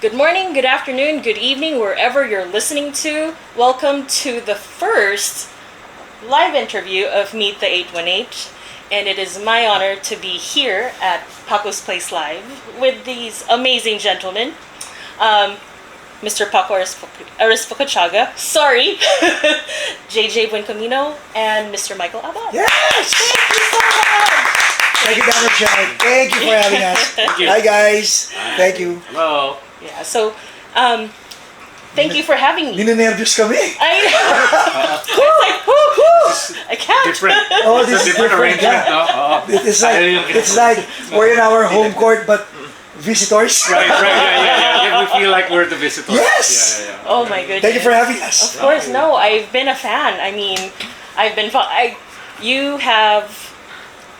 Good morning, good afternoon, good evening, wherever you're listening to. Welcome to the first live interview of Meet the 81H. And it is my honor to be here at Paco's Place Live with these amazing gentlemen. MrPacoArespacochaga, sorry, JJ Buencamino, and Mr. Michael Abad. Yes! Thank you so much! Thank you, Dr. Chad. Thank you for having us. Thank you. Hi, guys. Thank you. Hello. Yeah, so, thank you for having me. Ninenervyos kami. I know. It's like, whoo. I can't. Different. Oh, It's this a is different different. arrangement, Yeah. no? Oo. It's like we're in our home court, but visitors. Right, yeah. We feel like we're the visitors. Yes! Yeah. Oh my goodness. Thank you for having us. Of course, no. I've been a fan. I mean, you have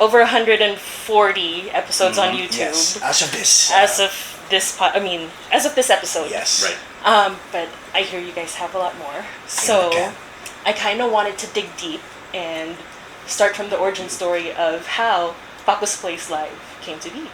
over 140 episodes on YouTube. Yes, as of this. As of this episode. Yes. Right. But I hear you guys have a lot more. So Okay. I kind of wanted to dig deep and start from the origin story of how Paco's Place Live came to be.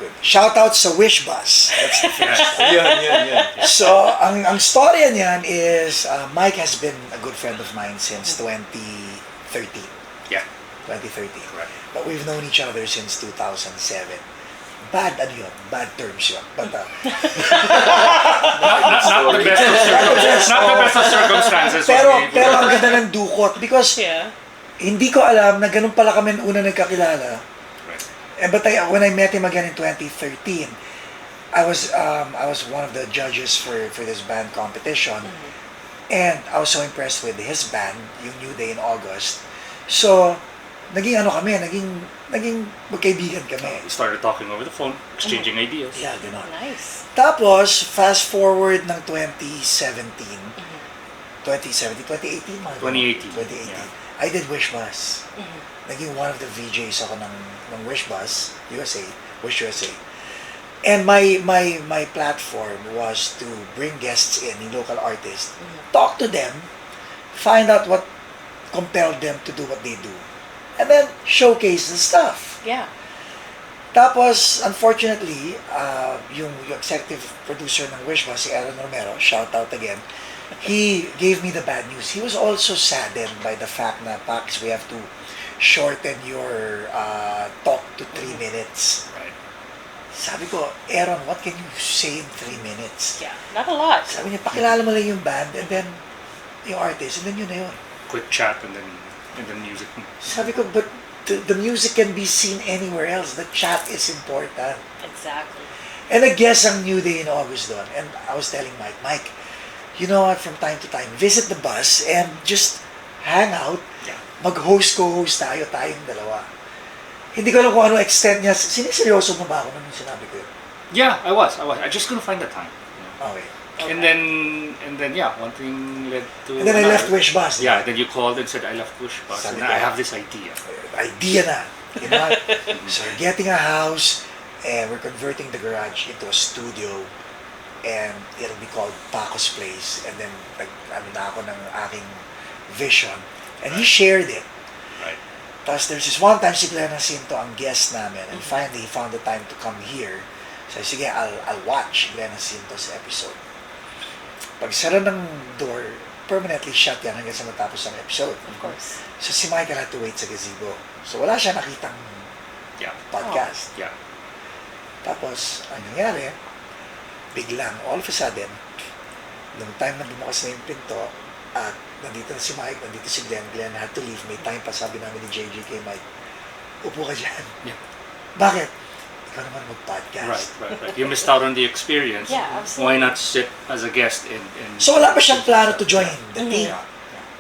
Good. Shout out sa Wish Bus. That's the first. Yeah. So, ang storya niyan is Mike has been a good friend of mine since 2013. Yeah. 2013. Right. But we've known each other since 2007. Bad terms yun. But, Not the best of circumstances. pero ang ganda ng dukot because Yeah. hindi ko alam na ganun pala kami una nagkakilala. Right. But when I met him again in 2013, I was one of the judges for this band competition, and I was so impressed with his band, yung New Day in August. So, naging magkaibigan kami. We started talking over the phone, exchanging ideas. Yeah, gano'n. Nice. Tapos, fast forward ng 2017, 2018, mga ganun. 2018, yeah. I did Wish Bus. Naging one of the VJs ako ng Wish Bus, Wish USA. And my platform was to bring guests in, local artists, talk to them, find out what compelled them to do what they do, and then showcase the stuff. Yeah. Tapos, unfortunately, yung executive producer ng Wish Bus, si Aaron Romero, shout out again, he gave me the bad news. He was also saddened by the fact na, Pax, we have to shorten your talk to 3 minutes. Right. Sabi ko, Aaron, what can you say in 3 minutes? Yeah. Not a lot. Sabi niya, pakilala mo lang yung band and then yung artist and then yun na yun. Quick chat and then music. Sabi ko, but the music can be seen anywhere else. The chat is important. Exactly. And I guess ang New Day in August doon. And I was telling Mike, you know what, from time to time, visit the bus and just hang out. Yeah. Mag-host, co-host tayong dalawa. Hindi ko alam kung ano extent niya. Siniseryoso mo ba ako nung sinabi ko yun? Yeah, I was. I just couldn't find the time. Okay. And then yeah, one thing led to And then I another. left Wish Bus. Yeah, then you called and said I left Wish Bus, Sabi and ko, I have this idea. Idea na. You know what? So we're getting a house and we're converting the garage into a studio and it'll be called Paco's Place. And then na ako ng aking vision and he shared it. Right. Tapos there's this one time si Glenn Jacinto ang guest namin and finally he found the time to come here. So sige, I'll watch Glenn Jacinto's episode. Pag sara ng door, permanently shut yan hanggang sa matapos ang episode. Of course. So si Michael had to wait sa gazebo. So wala siya nakitang Yeah. podcast. Yeah. Tapos, ang nangyari, biglang, all of a sudden, nung time na bumukas na yung pinto, at nandito na si Mike, nandito si Glenn had to leave. May time pa sabi namin ni JJ kay Mike, upo ka dyan. Yeah. Bakit? Ikaw naman mag-podcast. Right. You missed out on the experience. Yeah, absolutely. Why not sit as a guest in So wala pa siyang plano to join the team. Yeah.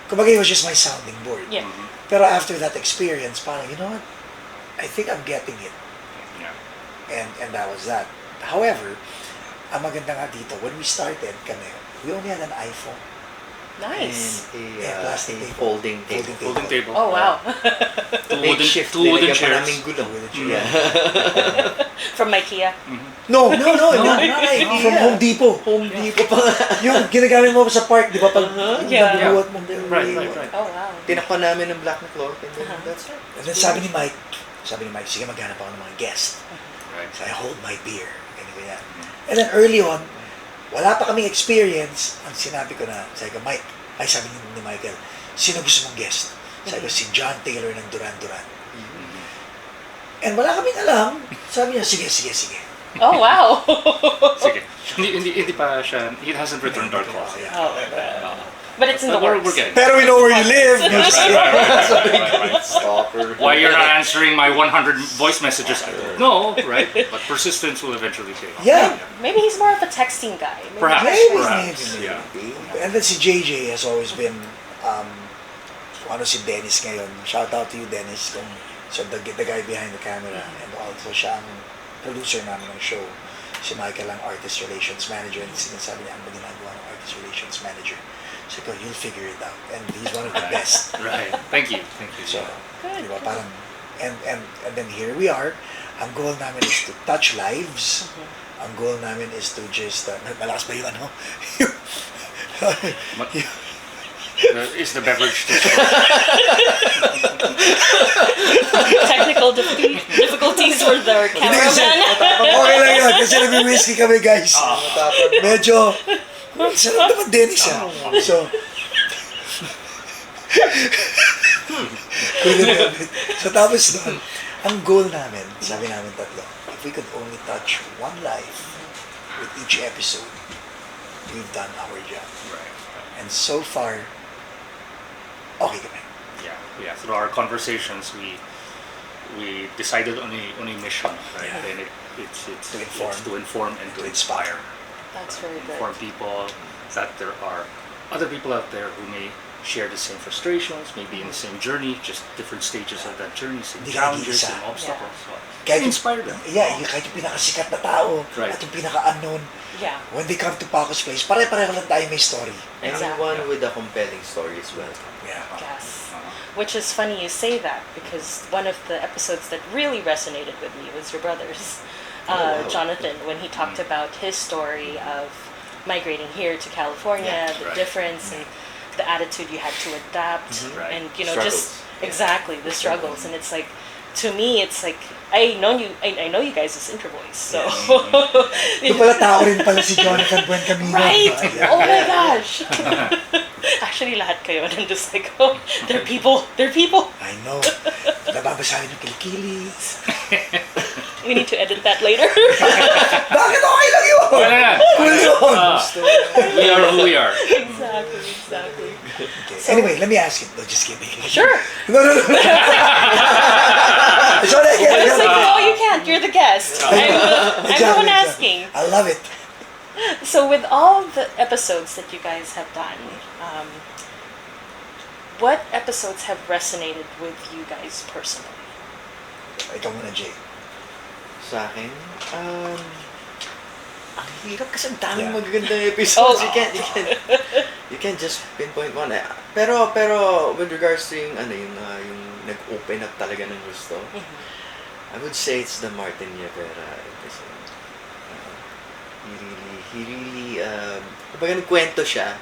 Kumbaga, it was just my sounding board. Yeah. Pero after that experience, parang, you know what? I think I'm getting it. Yeah. And that was that. However, ang maganda nga dito, when we started kami, we only had an iPhone. Nice. And plastic table. folding table. Folding table. Oh, wow. Two wooden chairs. Yeah. From IKEA. No, not IKEA. From Home Depot. Home Depot pa nga. Yung ginagamit mo sa park, di ba? Pag Yeah. nabubuhat mo. Right. Oh, wow. Tinakpan namin ng black na cloth and then that's it. And then sabi ni Mike, sige maghanap ako ng mga guest. Right. So I hold my beer and ganyan. And then early on, wala pa kaming experience. Ang sinabi ko na, sabi ko, Mike, ay sabi ni Michael, sino gusto mong guest? Sabi ko, si John Taylor ng Duran Duran. And wala kaming alam. Sabi niya, sige. Oh, wow. Sige. Hindi pa siya, he hasn't returned our calls. Yeah. Oh, but it's in the We're works. getting. Pero we know where you live. Right. Stalker. Why you're not answering my 100 voice messages? I don't know, right? But persistence will eventually pay off. Yeah. Maybe he's more of a texting guy. Maybe. Perhaps. Maybe. Yeah. And then si JJ has always been, si Dennis ngayon. Shout out to you, Dennis. So the guy behind the camera. And also siya ang producer namin ng show. Si Michael ang artist relations manager. And sinasabi niya, ang ginagawa ng artist relations manager. So you'll figure it out. And he's one of the best. Right. Thank you. So, Good. di ba, parang, and then here we are. Ang goal namin is to touch lives. Ang goal namin is to just, malakas ba yung ano? Is the beverage too Technical difficulties for the Hindi kasi, cameraman. okay lang yun. Kasi nag-whiskey kami, guys. Medyo, sarap naman Dennis, ah. So, so tapos doon, ang goal namin, sabi namin tatlo, if we could only touch one life with each episode, we've done our job. Right. And so far, okay kami. Yeah. Through our conversations, we decided on a mission, right? Yeah. And it's To inform. to inform and to inspire. That's very good. Inform people that there are other people out there who may share the same frustrations, maybe in the same journey, just different stages of that journey, same Hindi ka challenges, nag-iisa. same obstacles. So, Kahit inspire them. Yeah, kahit yung pinakasikat na tao, Right. at yung pinaka-unknown, Yeah. when they come to Paco's place, pare-pareho lang tayo may story. Anyone with a compelling story is welcome. Yeah. Yes. Which is funny you say that because one of the episodes that really resonated with me was your brother's, wow. Jonathan, when he talked about his story of migrating here to California, Yeah, the right. difference and the attitude you had to adapt, Right. and just Struggles. exactly the struggles. And it's like, to me, it's like I know you guys as Interboys, so Ito pala tao rin pala si Jonathan Buencamino. right. Yeah. Oh my gosh. Actually, lahat kayo. And I'm just like, oh, they're people. They're people. I know. Nababasahin yung kilikili. We need to edit that later. Bakit okay lang yun? Wala na. Cool yun. We are who we are. exactly. Okay. Anyway, let me ask you. No, just kidding. Sure. No. Sorry, I was like, again. no, you can't. You're the guest. I'm the one asking. I love it. So, with all the episodes that you guys have done, what episodes have resonated with you guys personally? Ikaw muna, Jay. Sa akin, ang hirap kasi ang daming Yeah. magagandang episodes. Oh. You can't just pinpoint one. Pero with regards to yung yung nag-open up talaga ng gusto, I would say it's the Martin Rivera episode. He really, kumbaga nagkwento siya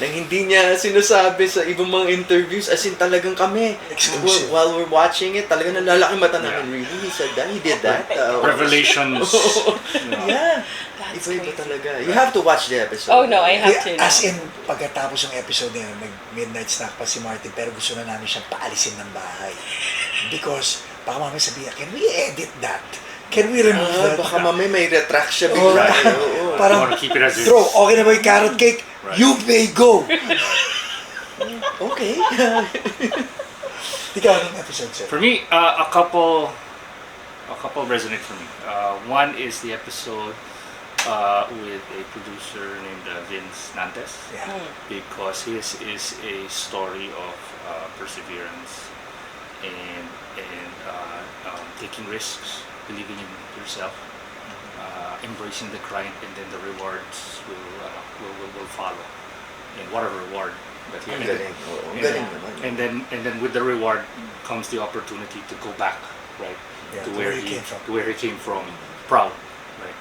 nang hindi niya sinasabi sa ibang mga interviews, as in talagang kami, Exclusive. while we're watching it, talagang nalalaki mata namin, really? He said that? He did that? Revelations. Yeah. That's Iba-iba crazy. talaga. You have to watch the episode. Oh, no, I have to. As in, pagkatapos ng episode na yun, nag-midnight snack pa si Martin, pero gusto na namin siyang paalisin ng bahay. Because, baka mamaya sabihin, can we edit that? Can we remove that? Baka mamay may retract siya Oh, bigla. Right. Oo. Parang, Or keep it as is. bro, okay na ba yung carrot cake? Right. You may go! Okay. Ikaw, anong episode, sir? For me, a couple resonate for me. One is the episode with a producer named Vince Nantes, Yeah. because his is a story of perseverance and taking risks, believing in yourself, embracing the grind, and then the rewards will follow. And whatever reward that he Ang ended. galing. Oo, ang And galing then- naman. And then with the reward comes the opportunity to go back, right, Yeah, to where he came from, proud, right.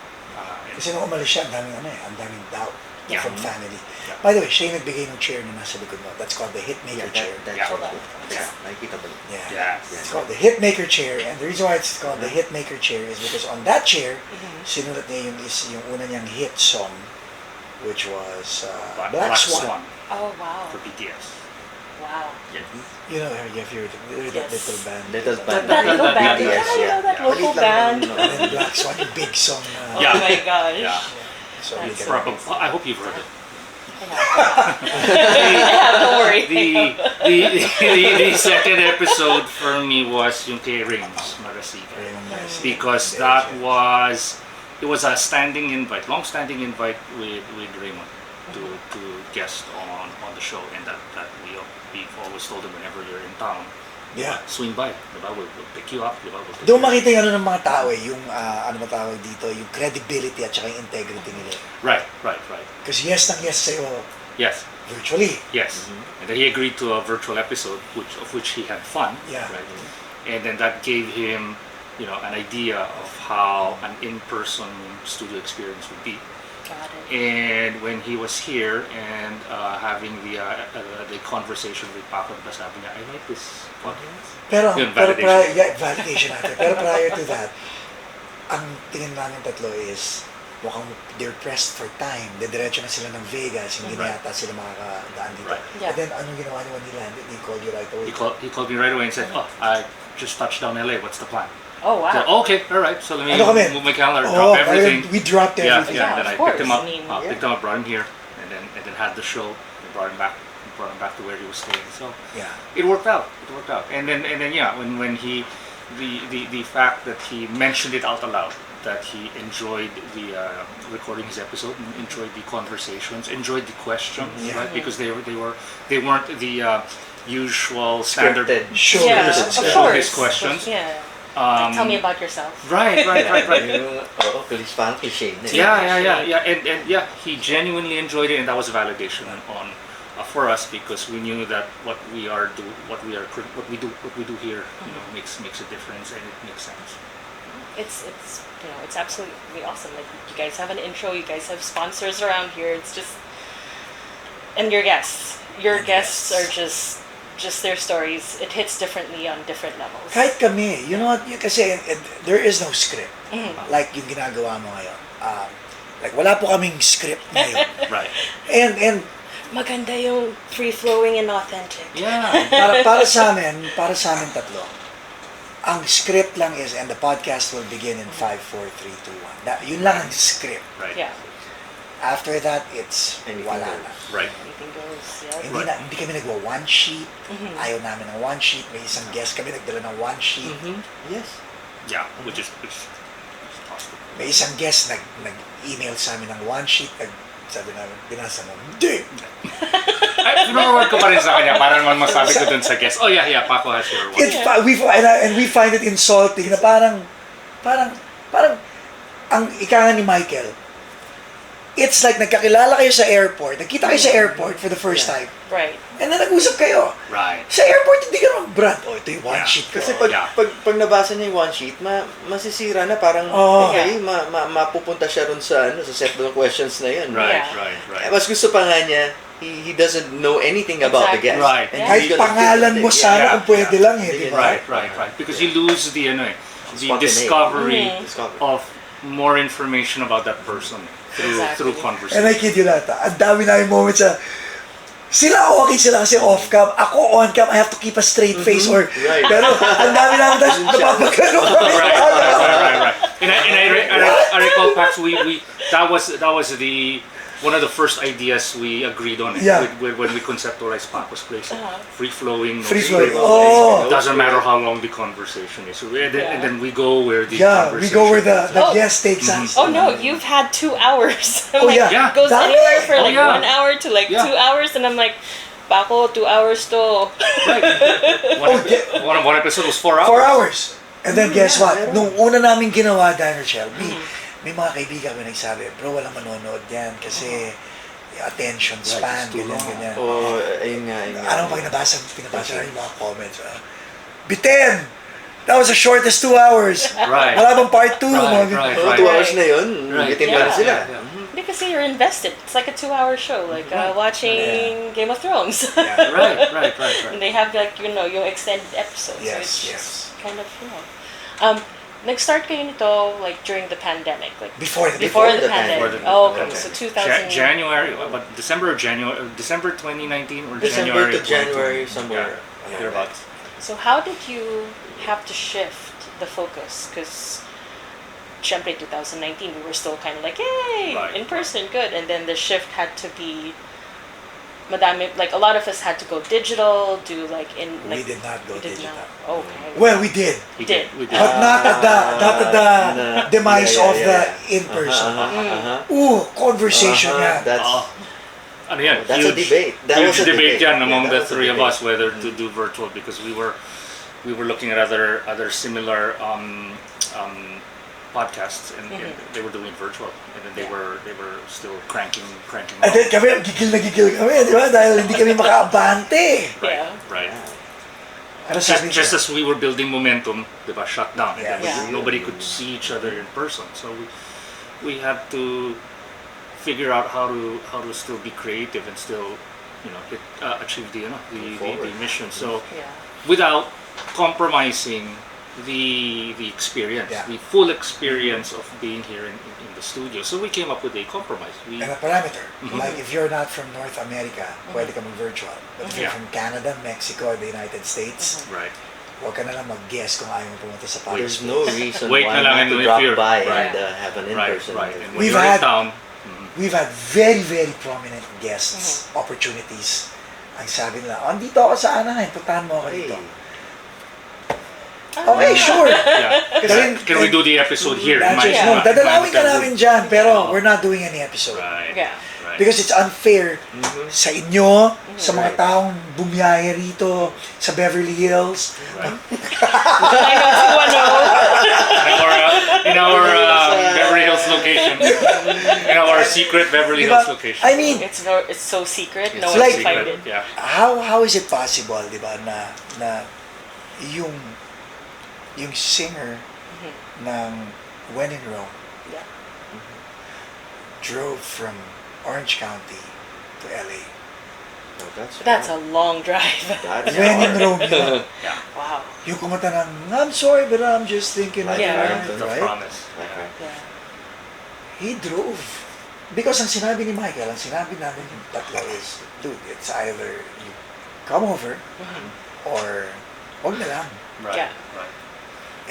And Kasi nung umalis siya, ang daming doubt. Yeah. from family. Yeah. By the way, siya yung nagbigay ng chair na nasa likod mo. That's called the Hitmaker Yeah, chair. that's Yeah. all. Yeah. Nakikita ba? Yeah. Yes. It's called the Hitmaker chair, and the reason why it's called the Hitmaker chair is because on that chair, sinulat niya yung una niyang hit song, which was Black Swan. Oh, wow. For BTS. Wow. Yeah. You know, you have heard that Yes. little band. Little band. That little band. BTS, Yeah, you know that yeah. local Maliit lang band. naman, And then Black Swan, yung big song. Oh Yeah. my gosh. Yeah. So That's we can- Probably. I hope you've heard it. Yeah, don't worry. The second episode for me was yung kay Rings Marasigan. Because that was a standing invite, long-standing invite with Raymond to guest on the show, and that we've always told him whenever you're in town, Yeah. swing by, diba? We'll pick you up, diba? We'll take Doon care of makita yung ano ng mga tao yung ano matawag dito, yung credibility at saka yung integrity nila. you. Right. Kasi yes nang yes sa'yo Yes. virtually. Yes, and then he agreed to a virtual episode, of which he had fun. Yeah. Right? And then that gave him, an idea of how an in-person studio experience would be. Got it. And when he was here and having the conversation with Paco, sabi niya, I like this podcast. Pero, Yun, pero validation. validation natin. Pero prior to that, ang tingin namin tatlo is mukhang they're pressed for time. Diretso na sila ng Vegas, hindi na Right. yata sila makakadaan dito. Right. Yeah. And then, anong ginawa niyo when he landed? He called you right away. He called me right away and said, "Oh, I just touched down LA. What's the plan?" Oh, wow. I said, okay, all right. So let me Ano kami? move my calendar, Oh, drop everything. We dropped Yeah, everything. yeah. Yeah, And then I of picked him course. up, I mean, picked him up, brought him here, and then had the show. And brought him back to where he was staying. So Yeah. it worked out. And then yeah, when he the fact that he mentioned it out aloud, that he enjoyed the recording his episode, enjoyed the conversations, enjoyed the questions, Yeah. right? Because they weren't the usual standard Scripted. Sure. Yeah, Yes, of yes. course. his questions. Yeah. Like, tell me about yourself. Right. Yung, parang cliche na. Yeah. And yeah, he genuinely enjoyed it, and that was a validation on for us, because we knew that what we do here, makes a difference, and it makes sense. It's absolutely awesome. Like, you guys have an intro, you guys have sponsors around here. It's just, and your guests are just their stories. It hits differently on different levels. Kahit kami, you know what, kasi there is no script. Like yung ginagawa mo ngayon. Like wala po kaming script ngayon. Right. And Maganda yung free-flowing and authentic. Yeah. para sa amin tatlo, ang script lang is, and the podcast will begin in 5, 4, 3, 2, 1. Yun lang ang script. Right. Yeah. After that, it's Anything wala goes. na. Right. Anything goes. Yeah. Hindi kami nagwa one sheet. Ayaw namin ng one sheet. May isang guest kami nagdala ng one sheet. Yes. Yeah. Which is possible. May isang guest nag-email sa amin ng one sheet. Sabi namin, binasa mo, hindi! Pinunawag ko pa rin sa kanya para naman masabi ko dun sa guest. Oh yeah, Paco has your one. And we find it insulting na parang ang ika nga ni Michael, it's like nagkakilala kayo sa airport, nagkita kayo sa airport for the first time, Right. and then nag-usap kayo. Right. Sa airport, hindi ka naman, Brad, ito yung one Yeah. sheet ko. Kasi Yeah. pag nabasa niya yung one sheet, masisira na, parang Oh. okay, mapupunta siya ron sa set ng questions na yun. Right. Yeah. Right. Mas gusto pa nga niya, he doesn't know anything about the guest. Right. And Yeah. Kahit he's gonna pangalan fit mo it. sana Yeah. kung pwede lang di ba? Right. Because you lose the Spontaneity. discovery Discovery. of more information about that person through Exactly. conversation. And I kid you not, ang dami na yung moments sila okay sila kasi off-cam, ako on-cam, I have to keep a straight face or, Right. pero ang dami namin napapagano kami. Right. And I recall, Pax, that was one of the first ideas we agreed on Yeah. when we conceptualized Paco's place. Free-flowing. no Free-flowing. script. Oh. It doesn't matter how long the conversation is. And then we go where the Yeah, we go where the Oh. guest takes us. Oh no, you've had 2 hours. I'm Oh, like, yeah. Yeah. Goes Dami. anywhere for Oh, like yeah. 1 hour to like Yeah. 2 hours, and I'm like, Paco, 2 hours to. Right. One episode was 4 hours. 4 hours. And then guess what? Nung una namin ginawa, Diner Shell, may mga kaibigan ko nagsabi, bro, walang manonood yan kasi attention span, it's too long. ganyan. Oh, ayun nga. Ano pag pinabasa na yung mga comments, Biten! That was the shortest 2 hours. Right. Wala bang part 2? Right. Oh, 2 hours na yun. Right. Bitin pa rin Yeah. sila. Yeah. kasi you're invested. It's like a 2-hour show, like watching Game of Thrones. Yeah. Right. And they have like, yung extended episodes. Yes, so it's yes. kind of, nag-start kayo nito like during the pandemic, like Before the the pandemic. pandemic. Oh, okay. Okay. So 2000 January, but December or January, December 2019 or December January to January 2020. somewhere. Yeah, thereabouts. So how did you have to shift the focus? Because syempre 2019 we were still kind of like, yay, Right. in person, good. And then the shift had to be madami, like a lot of us had to go digital, do like in like We did not go we did digital. not. Okay. Well, we did. We Did. did. But not at the demise of the yeah. in-person. Uh-huh. Ooh, conversation yan. That's Ano yan? That's a debate. That huge was a debate debate. yan among Yeah, the that was a three of debate. us whether to do virtual, because we were looking at other similar podcasts, and they were doing virtual, and then they were still cranking And out. then kami, gigil na gigil kami, di ba? Dahil hindi kami makaabante. Yeah. Right. Ano sabi Just niya? as we were building momentum, diba, shut down. And then Yeah. nobody could see each other in person. So we had to figure out how to still be creative and still, achieve the mission. So Yeah. without compromising the experience, Yeah. the full experience of being here in the studio. So we came up with a compromise. We And a parameter. Like if you're not from North America, pwede ka mag-virtual. But if you're Yeah. from Canada, Mexico, or the United States, right. huwag ka na lang mag-guess kung ayaw mo pumunta sa podcast. There's no reason Wait why na lang not and to if drop you're- by Right. and have an Right. in-person. Right. And when We've you're had- in town, We've had very, very prominent guests, opportunities. Ang sabi nila, andito ako sa Anaheim, puntahan mo ako Hey, dito. Okay, sure. yeah. Gawin- Can we do the episode here? That's Might- just, Yeah. no, dadalawin ka might- namin dyan, pero we're not doing any episode. Right. Yeah. Right. Because it's unfair sa inyo, sa mga Right. taong bumiyaya rito, sa Beverly Hills. Right. 90210. in our Beverly Hills location, in our secret Beverly Diba? Hills location. I mean, It's so secret. No It's one like- can find secret, it. yeah. how is it possible, di ba, na yung singer ng When in Rome Yeah. drove from Orange County to LA. no, That's a long drive. That's When in hard. Rome yun. Wow. Yung kumanta ng, I'm sorry, but I'm just thinking of Yeah. you, The right? promise. Okay. Yeah. He drove. Because ang sinabi ni Michael, ang sinabi namin yung tatlo is, dude, it's either you come over or wag na lang. Right. Yeah. Right.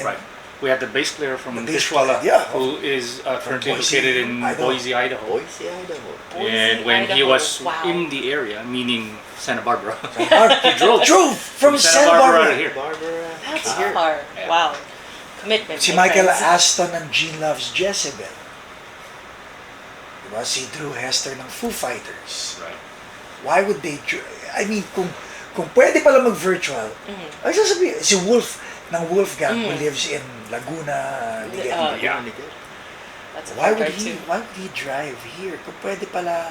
And Right. We had the bass player from The bass Dishwalla, player, yeah. who is currently Boise, located in Idaho. Boise, Idaho. Boise, Idaho. And when he Idaho. was Wow. in the area, meaning Santa Barbara, He drove. from Santa Barbara. to here. Barbara. That's Ah. far. Yeah. Wow. Commitment. Si my Michael friends. Aston ng Gene Loves Jezebel. Diba? Si Drew Hester ng Foo Fighters. Right. Why would they... I mean, kung pwede pala mag-virtual, ay sasabihin, si Wolf ng Wolfgang who lives in Laguna, Liga. Yeah. That's a Why far would drive too. why would he drive here kung pwede pala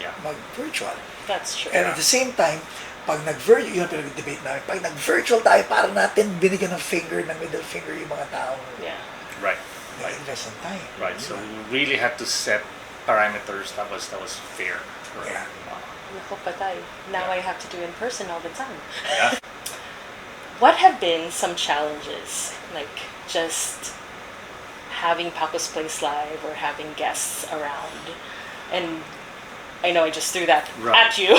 Yeah. mag-virtual? That's true. And at the same time, pag nag-virtual, yun ang debate namin, pag nag-virtual tayo, para natin binigyan ng middle finger yung mga taong Yeah. Right. nag-invest ng time. Right. So we really had to set parameters that was fair. Yeah. Naku, patay. Now I have to do in person all the time. Yeah. What have been some challenges, like just having Paco's Place live or having guests around? And I know I just threw that Right. at you.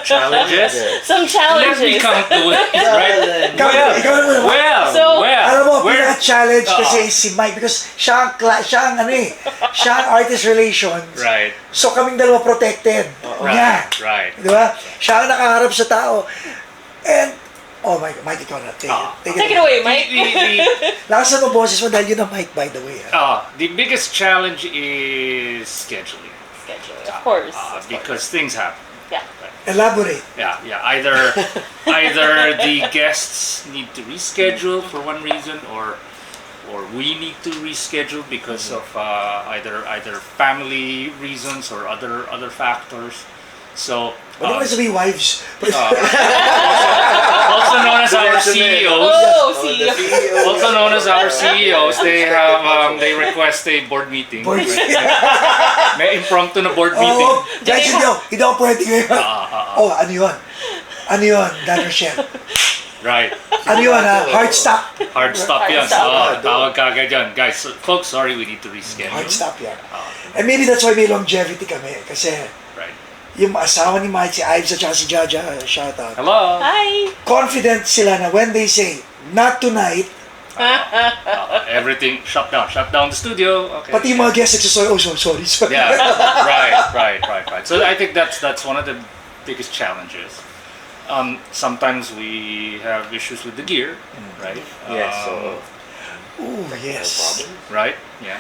Challenges. Some Let challenges. me count the ways, right? Ikaw na muna. So- Alam mo, where- pinaka-challenge Oo. kasi si Mike because siya ang artist relations. Right. So kaming dalawa protected. Niya. Right. Di ba? Siya ang nakaharap sa tao. And, oh my God, Mike, ikaw na. Take Take it away, Mike. Lakasan mo boses mo dahil yun ang mic, by the way. The biggest challenge is scheduling. Schedule, of course. of course. Because things happen. Yeah. Elaborate. Yeah. Either the guests need to reschedule for one reason, or we need to reschedule because of either family reasons or other factors. So Pwede mo sabihin wives. Also known as our CEOs. Oh, the CEO. CEO. Also known as our CEOs, they have they request a board meeting. Board May impromptu na board meeting. Oh, guys, hindi ako pwede ngayon. Oh, ano yun? Ano yun, Dan Rochelle? Right. Ano yun, ha? Hard stop. Hard stop Hard yan. stop. Tawag kagad yan. Guys, folks, sorry, we need to reschedule. Hard stop yan. And maybe that's why may longevity kami. Kasi Right. yung asawa ni Mike, si Ives at saka si Jaja, shout out. Hello. Hi. Confident sila na when they say, not tonight, Everything shut down the studio. Okay. pati yung mga guests nagsasorry, oh, sorry. Yeah. Right. So I think that's one of the biggest challenges. Sometimes we have issues with the gear, right? Yes, so Ooh, yes. Right? Yeah.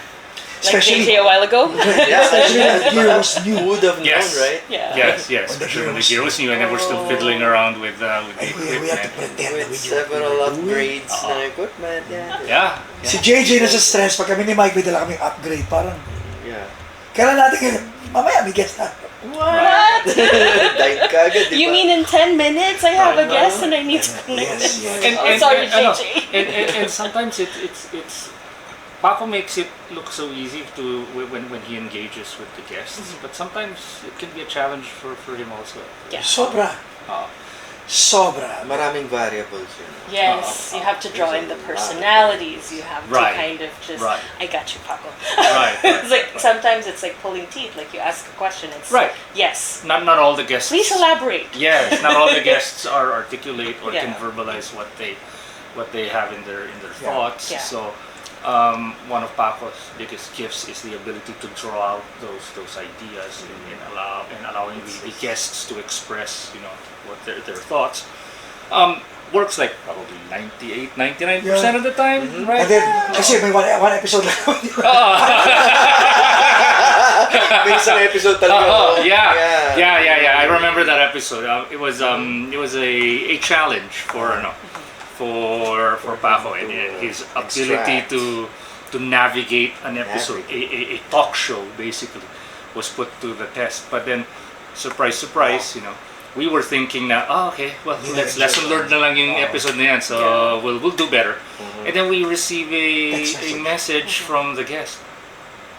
Like Especially, JJ a while ago. especially when the gear was who new. would have Yes. known, right? Yeah. Yes. When the Especially when the gear gear was new and then we're still fiddling around with the Ay, we had to equipment. pretend that With we knew what we several were doing. upgrades na equipment, Yeah. Si JJ nasa stress, pag kami ni Mike may dala kaming upgrade, parang, Yeah. kailan natin ganyan? Mamaya may guest na. What? Dive ka agad, di You ba? mean in 10 minutes I have a guest and I need to connect Yes, this? yes. Oh, sorry, ano, JJ. and sometimes it's Paco makes it look so easy to when he engages with the guests, but sometimes it can be a challenge for him also. Yeah. Sobra. Sobra. Maraming variables yun. Yes, you have to draw in the personalities. You have to Right. kind of just. Right. I got you, Paco. Right, It's like sometimes it's like pulling teeth. Like you ask a question, it's Right. yes. Not all the guests. Please elaborate. Yes, not all the guests are articulate or can Yeah. verbalize what they have in their Yeah. thoughts. Yeah. So one of Paco's biggest gifts is the ability to draw out those ideas and allowing the guests to express what their thoughts. Works like probably 99% of the time, right? And then, kasi may one episode lang. May isang episode talaga. Oh, yeah. Yeah. I remember that episode. It was a challenge for Paco and his ability to navigate an episode, a talk show basically, was put to the test. But then, surprise, we were thinking na, okay, well, let's lesson learned na lang yung episode na yan, so we'll do better. And then we receive a message from the guest.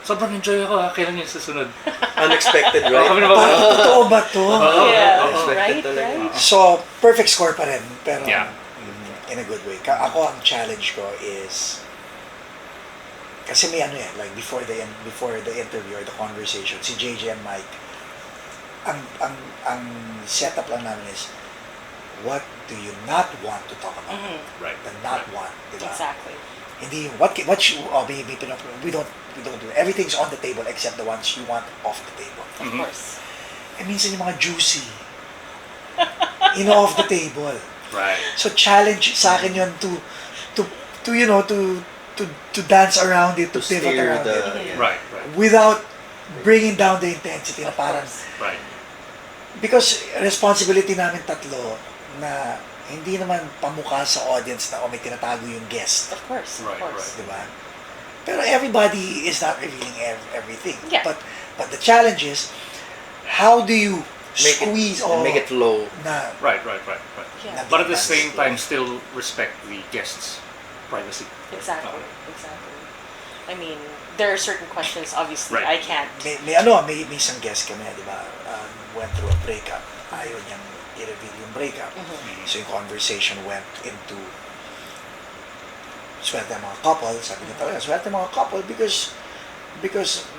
Sobrang enjoy ako, kailan yung susunod? Unexpected, right? Kami na ba? Parang totoo ba to? Yeah, Unexpected right, talaga. right. So, perfect score pa rin. Pero, Yeah. in a good way. Ako, ang challenge ko is, kasi may like before the interview or the conversation, si JJ and Mike, ang setup lang namin is, what do you not want to talk about? Right. The not want, di ba? Exactly. Hindi yung, we don't do it. Everything's on the table except the ones you want off the table. Of course. Eh, minsan yung mga juicy, off the table. Right. So challenge sa akin yun to dance around it, to pivot steer around the- it, Right. without bringing down the intensity na parang, Right. because responsibility namin tatlo na hindi naman pamukha sa audience na may tinatago yung guest, Of course. Right, Of course. di ba? Pero everybody is not revealing everything. Yeah. But the challenge is, how do you squeeze Make it flow. na Right. Yeah. But at the same time, still respect the guest's privacy. Exactly. I mean, there are certain questions. Obviously, Right. I can't. may isang guest kami, di ba, went through a breakup. Ayaw niyang i-reveal yung breakup. So yung conversation went into swerte ang mga couple. Sabi niya talaga, swerte ang mga couple because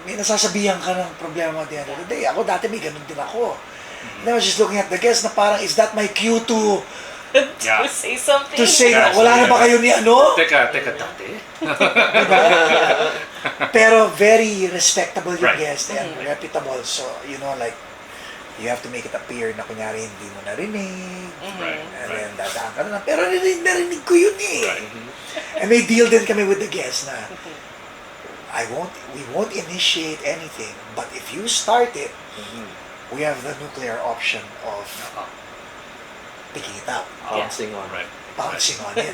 may nasasabihan ka ng problema at the end of the day. Ako dati may ganun din ako. And I was just looking at the guest na parang, is that my cue to Yeah. To say something. say, Yeah, wala na ba kayo ni ano? Teka, dati. Diba? Pero very respectable yung Right. guest and reputable. So, like, you have to make it appear na kunyari hindi mo narinig. Right. And then dadaan ka na. Pero narinig ko yun eh. Right. And may deal din kami with the guest na we won't initiate anything, but if you start it, we have the nuclear option of picking it up, Bouncing on. Right. bouncing on it.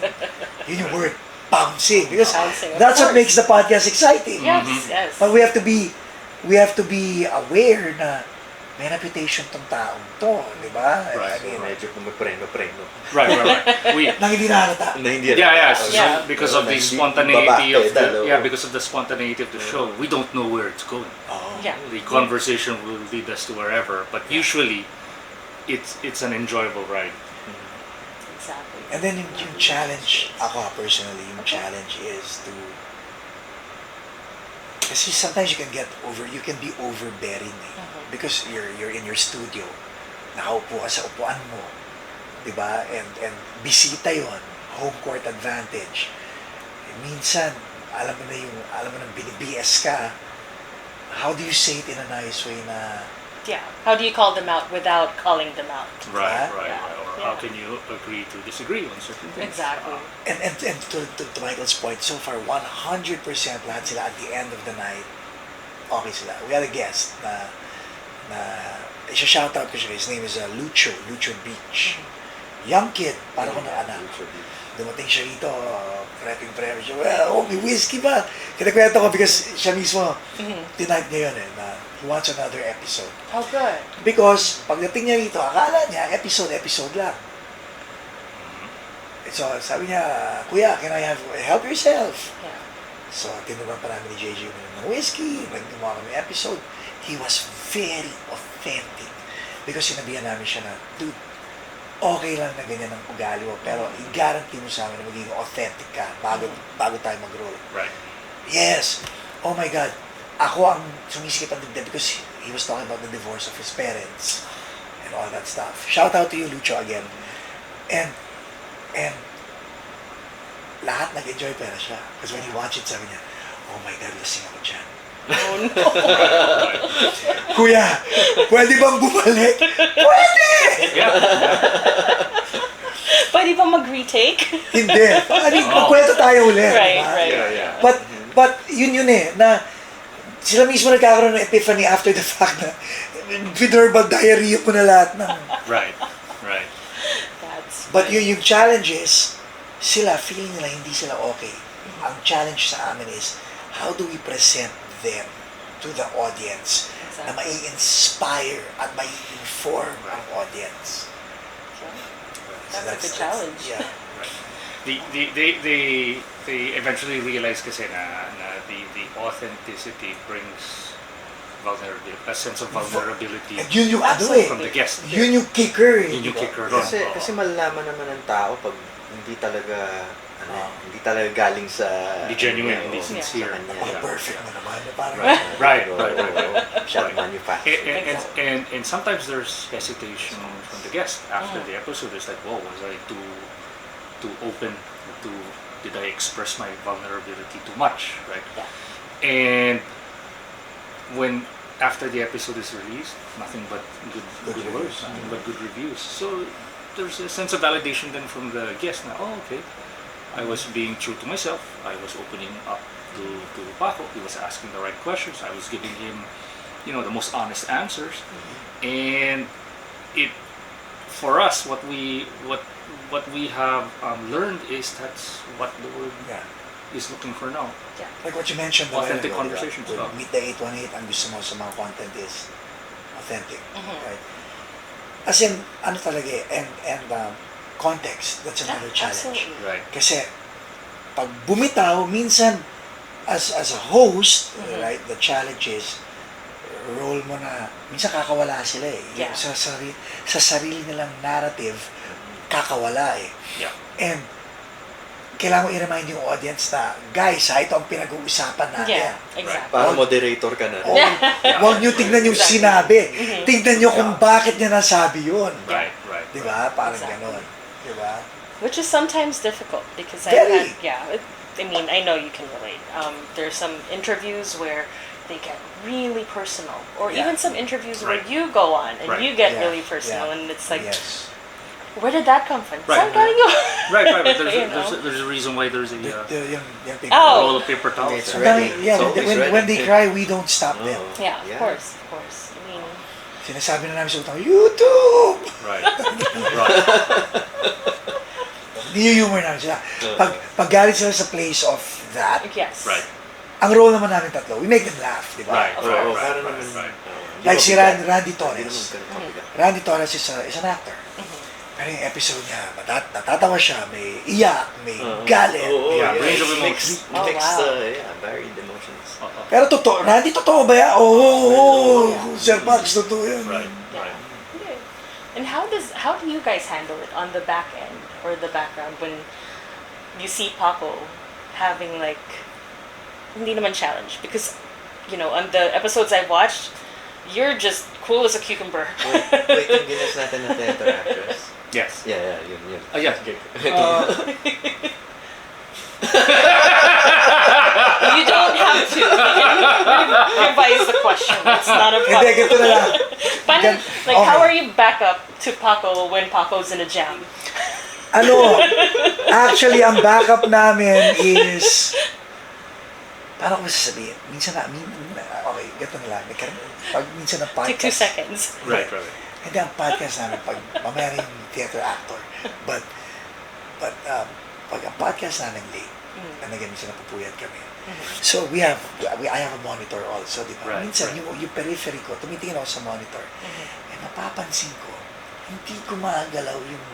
Yun yung word, bouncing. Because Bouncing, of that's what course. makes the podcast exciting. Yes. Yes. But we have to be aware na may reputation tong taong to, di ba? Right. I mean, Medyo preno. Right. nang hindi nakakata. Na hindi Yeah. so, So Yeah. because of the Hindi spontaneity of babate, the because of the spontaneity of the show, we don't know where it's going. Oh. Yeah. The conversation will lead us to wherever, but usually, it's an enjoyable ride. Exactly. And then yung challenge, ako personally, yung challenge is to, kasi sometimes you can be overbearing because you're in your studio, nakaupo ka sa upuan mo, di ba? And bisita yon, home court advantage. Minsan, alam mo nang bini-BS ka, how do you say it in a nice way na, Yeah. How do you call them out without calling them out? Right. Yeah. Or how can you agree to disagree on certain things? Exactly. and to Michael's point, so far 100% lahat sila at the end of the night, okay sila. We had a guest na isa-shout out ko siya. His name is Lucho Beach. Young kid, para ko na anak. Dumating siya rito, prepping siya. Well, may whiskey ba? Kinakwento ko because siya mismo, tonight niya yun na he wants another episode. Oh, good. Because pagdating niya rito, akala niya episode lang. So sabi niya, Kuya, can I help yourself? Yeah. So tinuruan pa namin ni JJ ng whiskey, naggumawa kami episode. He was very authentic. Because sinabihan namin siya na, dude, okay lang na ganyan ang ugali mo, pero i-guarantee mo sa amin na magiging authentic ka bago tayo mag-roll. Right. Yes. Oh my God. Ako ang sumisikip ang dibdib because he was talking about the divorce of his parents and all that stuff. Shout out to you, Lucho, again. And lahat nag-enjoy pera siya. Because when he watched it, sabi niya, oh my God, lasing ako dyan. Oh, no. Kuya, pwede bang bumalik? Pwede! Pwede ba mag-retake? Hindi. Magkwento tayo ulit. Right, diba? right. Yeah. But yun na sila mismo nagkakaroon ng epiphany after the fact na verbal diarrhea mo na lahat ng... Right. But yung challenge is, sila, feeling nila hindi sila okay. Ang challenge sa amin is, how do we present them to the audience na mai-inspire at mai-inform ang audience? That's a good challenge. Yeah. They eventually realize kasi na the authenticity brings a sense of vulnerability And yun yung from the guest. Yun yung kicker. Yun yung kicker. Kasi malalaman naman ng tao pag hindi talaga galing sa Hindi genuine, hindi sa sincere. kanya. Perfect mo naman. Parang, Right. Siya manufactured. And sometimes there's hesitation from the guest after the episode. It's like, whoa, was I too open? Did I express my vulnerability too much? Right? Yeah. And when after the episode is released, nothing but good words, nothing but good reviews. So there's a sense of validation then from the guest. Now, oh, okay, I was being true to myself. I was opening up to Paco. He was asking the right questions. I was giving him, the most honest answers. And it, for us, what we have learned is that's what the world is looking for now. like what you mentioned, Authentic diba? conversations. With Meet the 818, ang gusto mo sa mga content is authentic. Right? As in, talaga and context, that's another challenge. Absolutely. Right. Kasi, pag bumitaw, minsan, as a host, right, the challenge is, role mo na, minsan kakawala sila eh. Yeah. Sa sarili nilang narrative, kakawala eh. Yeah. And, kailangan mo i-remind yung audience na, guys, ito ang pinag-uusapan natin. Yeah, exactly. Parang moderator ka na. Huwag nyo tignan yung sinabi. Tignan nyo kung bakit niya nasabi yun. Right. Di ba? Parang Exactly. ganon. Di ba? Which is sometimes difficult because Very. I know you can relate. There's some interviews where they get really personal, or Yeah. even some interviews where Right. you go on and Right. you get Yeah. really personal, Yeah. and it's like, Yes. where did that come from? Right. Saan galing yun? Right. But You know? there's a reason why there's a Yung paper. Oh. roll of paper towels. It's there. ready. Yeah, So, it's when ready. they cry, we don't stop them. Yeah, Yeah. of course. I mean, Sinasabi na namin sa utang, YouTube! Right. Ni-humor namin sila. Pag galit sila sa place of that, yes. Right. ang role naman namin tatlo, we make them laugh, di ba? Right. Of Oo, course. para Right, naman, right. Like si Randy Hindi Torres. naman ganun kabigat. Randy Torres is an actor. Pero yung episode niya, natatawa siya, may iyak, may galit. Oo, Yeah, yeah, range of it makes, Oh, makes wow. varied emotions. Pero totoo, Randy, totoo ba yan? Oo, Sir Pax, totoo yan. Right, Yeah. right. Okay. And how do you guys handle it on the back end or the background when you see Paco having like hindi naman challenge? Because on the episodes I've watched, you're just cool as a cucumber. Wait, yung ginas natin na theater actress. Yes. Yeah, yun. Oh, yeah. Okay. You don't have to. Revise the question. It's not a Hindi, problem. ganito na lang. Like, how Okay. are you back up to Paco when Paco's in a jam? Actually, ang backup namin is, paano ko masasabihin? Minsan okay, ganito na lang. Pag minsan ang Take 2 podcast, seconds. Right. hindi ang podcast namin, pag mamaya rin yung theater actor, but pag ang podcast namin late, talaga minsan napupuyat kami. So I have a monitor also, di ba? Right, Minsan right. yung periphery ko, tumitingin ako sa monitor, mapapansin ko, hindi ko magalaw yung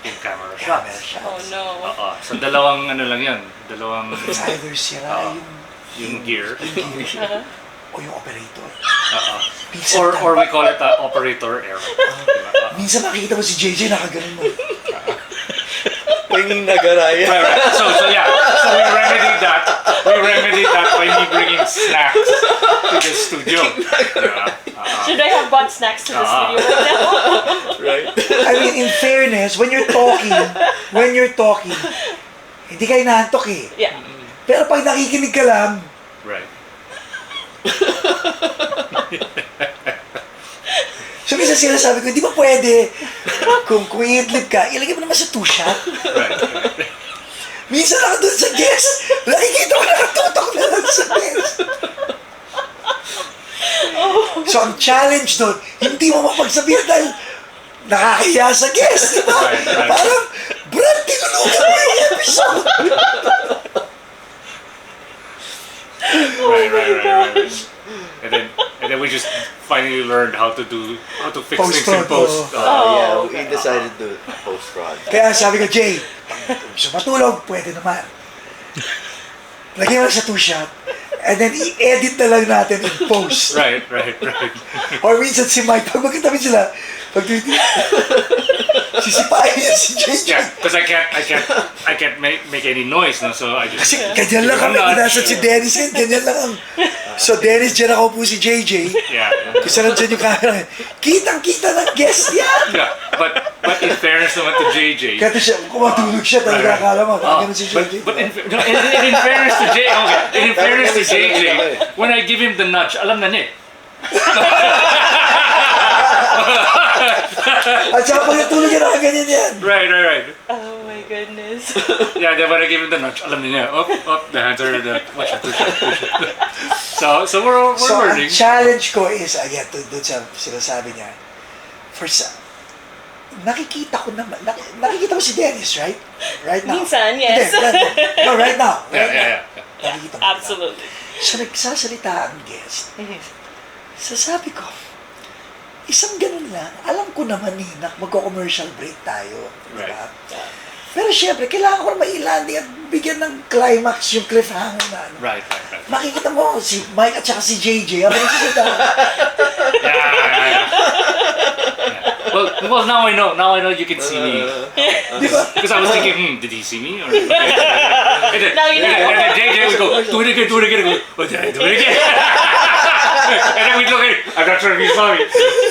Yung camera camera shots. shots. Oh no. So dalawang ano lang yan. Dalawang It's either sira yung gear. o yung operator. Minsan, Or we call it operator error. Diba? minsan makikita mo si JJ nakaganon mo. Pwing nagaraya. Right. So yeah. So we remedied that. By me bringing snacks to the studio. Should I have bought snacks to the studio right now? Right? I mean, in fairness, when you're talking, hindi kayo naantok eh. Yeah. Pero pag nakikinig ka lang, Right. so minsan sinasabi ko, di ba pwede, kung i-idlip ka, ilagay mo naman sa two-shot. Right. Minsan ako dun sa guest, nakikita ko nakatutok na lang sa guest. So ang challenge doon, hindi mo mapagsabihan dahil nakakahiya sa guest, di ba? Right. Parang, Brad, tinulugan mo yung episode. Right. And then we just finally learned how to fix things in Post-prod, post. Oh, We decided to post-prod. Kaya sabi ko, Jay, pag gusto matulog, pwede naman. Lagyan mo sa two-shot, and then i-edit na lang natin in post. Right. Or minsan si Mike, pag magkatabi sila, pag sisipain niya si JJ. Yeah, because I can't make any noise, no. So I just Kasi ganyan lang kami, nasa si Dennis yun, ganyan lang ang... So Dennis, dyan ako po si JJ. Yeah. Kasi nandyan yung camera. Kitang-kita ng guest yan! Yeah. But in fairness naman to JJ. Kaya siya, kung matulog siya, talaga akala mo, ganun si JJ. But in fairness to JJ, in fairness to JJ, when I give him the nudge, alam na niya. At saka pag natulog yan, nakaganyan yan. Right. Oh my goodness. Yeah, then when I give him the nudge, alam niya. Up, the hands are the watch out, push it. So we're So ang learning. challenge ko is, again, doon sa sinasabi niya, nakikita ko naman, nakikita mo si Dennis, right? Right now. Minsan, yes. Hindi, no, right now. Yeah. Nakikita mo. Absolutely. So nagsasalita ang guest. So sabi ko, isang ganun lang, alam ko naman na magko-commercial break tayo. Diba? Right. Pero syempre, kailangan ko na mailanding at bigyan ng climax yung cliffhanger na ano. Right. Makikita mo si Mike at saka si JJ, habang nagsasalita. Yeah. Well, now I know you can see me. Di ba? Because I was thinking, did he see me? Or and then, Now you know. and then JJ would go, do it again. I go, oh, did I do it again? And then we'd look at it, I'm not sure if he saw me.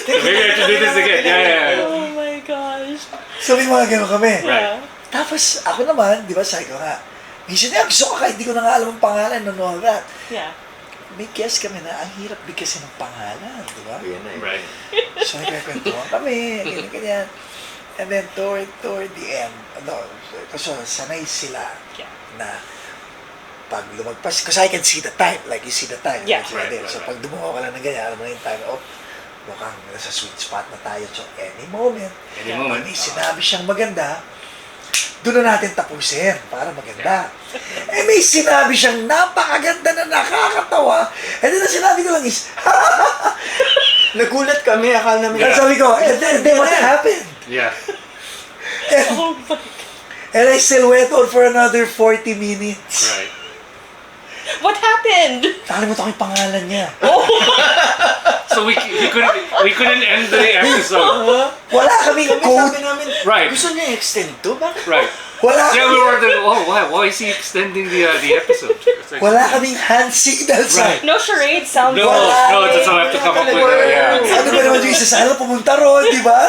So maybe I should do this again. Yeah. Oh my gosh. So may mga ganun kami. Right. Tapos ako naman, di ba, sabi ko nga, minsan na gusto ko kahit di ko na nga alam ang pangalan and all that. Yeah. May guess kami na ang hirap bigkasin ng pangalan, di ba? Yan na eh. Right. So nagkakwentuhan kami, ganyan. And then toward the end, kasi sanay sila Yeah. na pag lumagpas, because I can see the time, like you see the time. Yeah. Right, Right. So pag dumungaw ka lang ng ganyan, alam mo na yung time, mukhang nasa sweet spot na tayo. So any moment, Any moment. pag may sinabi siyang maganda, doon na natin tapusin para maganda. Eh may sinabi siyang napakaganda na nakakatawa. And then ang sinabi ko lang is, Nagulat kami, akala namin. and sabi ko, and then what happened? Yeah. Oh my. And I still went on for another 40 minutes. Right. What happened? Nakalimutan ko yung pangalan niya. So we couldn't end the episode. Wala kaming Kami code. sabi namin, Right. gusto niya extend to? Bakit? Right. Wala Yeah, we kaming, were the, why is he extending the episode? It's like, wala kaming hand signal sa... Right. No charade sounds. No, that's how I have to come up with it. Yeah. Ano ba naman yung isa sa alam, pumunta ron, di ba?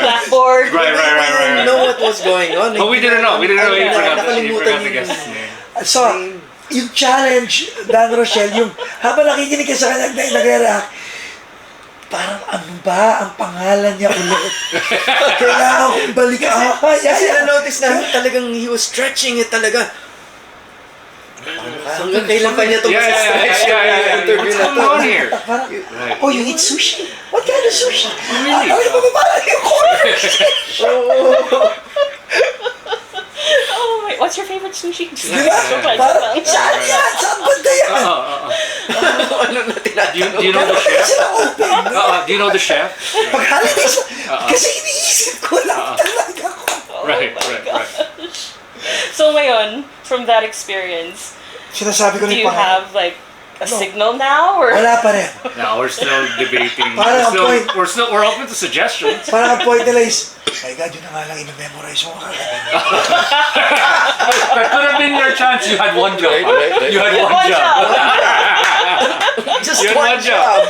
Blackboard. Right. We didn't know what was going on. Oh, we didn't know. We didn't know. He forgot Nakalimutan the yung guest's name. So, yung challenge, Dan Rochelle, yung habang nakikinig ka sa kanya nag-react, parang ano ba ang pangalan niya ulit? Kailangan kong balikan. Kasi na-notice namin talagang he was stretching it talaga. Hanggang kailan pa niya ito stretch Yeah. interview What's na going to? on here? Parang, Right. oh, you eat sushi? What kind of sushi? Really? Ano ba parang yung corner? Oh my. What's your favorite sushi? Di ba? Parang, saan yan? Saan banda yan? Ano na tinatanong? Do you know the Kaya chef? sila open. Do you know the chef? Pag holidays, kasi iniisip ko lang talaga ko. Right. So ngayon, from that experience, Sinasabi ko do rin you pa. have like a signal now, or Wala pa rin. Now we're still debating. Parang ang point. We're open to suggestions. Parang ang point nila is, my God, yun na nga lang ina-memorize mo kagad. That could have been your chance. You had one job. Right. You had You had one one job. Just You had one one job.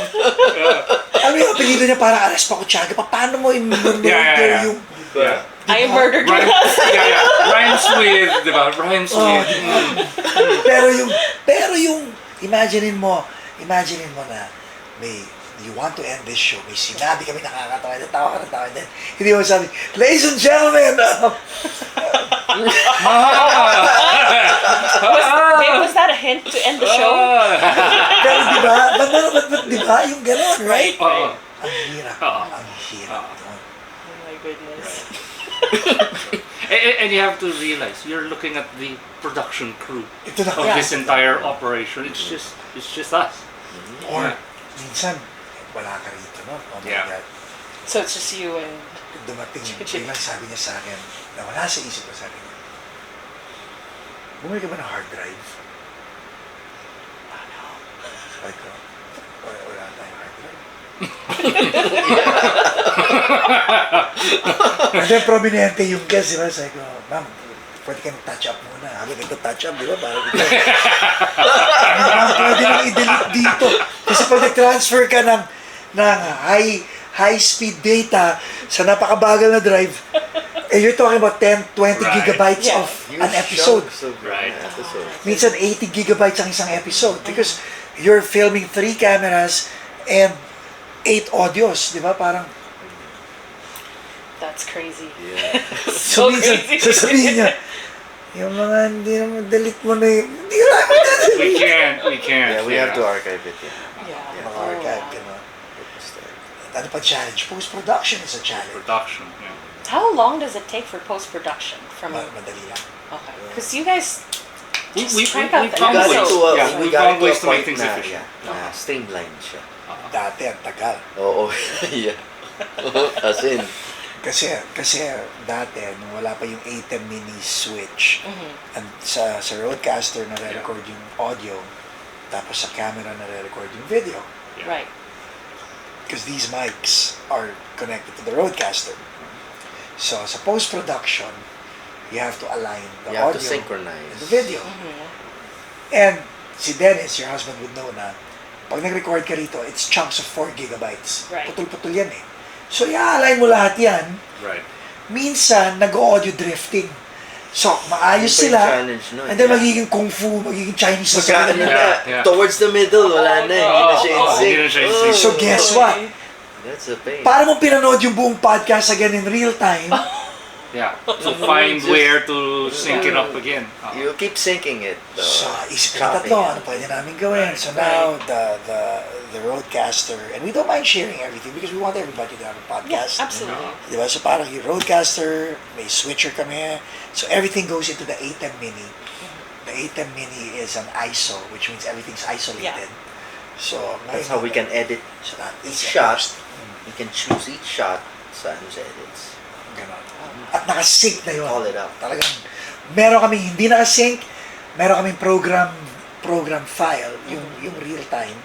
Ano yung apelido niya parang Arespacochaga? Paano mo i-murder Yeah. yung... Yeah. I murdered your Rhymes, husband? yeah. Rhymes with, diba? Rhymes Oh, with. pero yung, imaginein mo na, you want to end this show, may sinabi kami nakakatawa, tawa ka, then, hindi mo sabi, ladies and gentlemen, Was that a hint to end the show? pero di ba, yung gano'n, right? Oo. Ang hirap. Oh my goodness. And you have to realize you're looking at the production crew Ito na of this entire operation. It's just us. Or, minsan, wala ka rito, no? Oh my Yeah. God. So it's just you and Dumating, biglang sabi niya sa akin, na wala sa isip ko, sabi niya, bumili ka ba ng hard drive? Ano? Sabi ko, wala tayong hard drive. And then prominente yung guest, di ba? Sabi ko, ma'am, pwede ka touch up muna. Habang nagto-touch up, di ba? Parang dito. Ma'am, pwede nang i-delete dito. Kasi pag nag-transfer ka ng high-speed data sa napakabagal na drive, you're talking about 10, 20 Right. gigabytes Yeah. of an episode. Right. Minsan 80 gigabytes ang isang episode because you're filming 3 cameras and 8 audios, di ba? Parang, that's crazy. Yeah. so minsan, crazy. sasabihin niya, yung mga hindi naman, delete mo na yung, hindi ko naman delete. We can't. Yeah, we have to archive it. Yeah. Mga Oh, archive, wow. di ba? Ano pa challenge? Post-production is a challenge. Production. Yeah. How long does it take for post-production? From Madali lang. okay, because you guys just We crank out the found got ways. episode. Yeah, we we got found to ways a to make point things efficient. na streamlined siya. Dati, ang tagal. Oo, yeah. As in, Kasi dati, nung wala pa yung ATEM mini switch, and sa roadcaster nare-record yung audio, tapos sa camera nare-record yung video. Right. Because these mics are connected to the roadcaster. So, sa post-production, you have to align the you have to audio synchronize. and the video. And si Dennis, your husband, would know na pag nag-record ka rito, it's chunks of 4 gigabytes. Right. Putol-putol yan eh. So, i-align mo lahat yan. Right. Minsan, nag-audio drifting. So, maayos Yun pa yung sila. challenge nun, And then, yeah. magiging kung fu, magiging Chinese na Magkaano sa Yeah, na, yeah. towards the middle, wala na, hindi na siya in sync. hindi na siya in sync. So, guess what? That's a pain. Para mong pinanood yung buong podcast again in real time, Yeah. So find where to sync it up again. You keep syncing it. So, isip ka chopping tatlo, it. ano pwede namin gawin? So now, the roadcaster, and we don't mind sharing everything because we want everybody to have a Yeah, podcast. absolutely. Diba? So parang yung roadcaster, may switcher kami. So everything goes into the ATEM Mini. The ATEM Mini is an ISO, which means everything's isolated. So That's how we can edit So that each is shot. You can choose each shot sa edits. Ganon. At nakasync na yun. Call it out. Talagang meron kaming hindi nakasync, meron kaming program file, yung real time.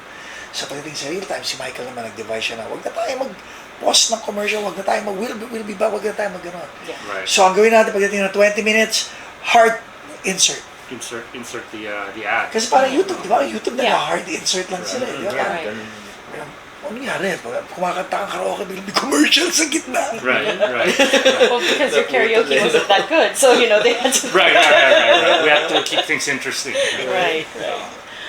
So pagdating sa real time, si Michael naman nag-devise siya na wag na tayo mag-post ng commercial, wag na tayo will be back, wag na tayo mag-ganon. Yeah. Right. So ang gawin natin pagdating ng 20 minutes, hard insert. Insert the ad. Kasi parang YouTube, di ba? YouTube na Yeah. hard insert lang sila. Di ba? Yeah, Right. ganun. Parang, ano nangyari? Kumakanta kang karaoke, biglang may commercial sa gitna. Right. Well, because your karaoke wasn't that good, so they had to. Right. We have to keep things interesting. Right.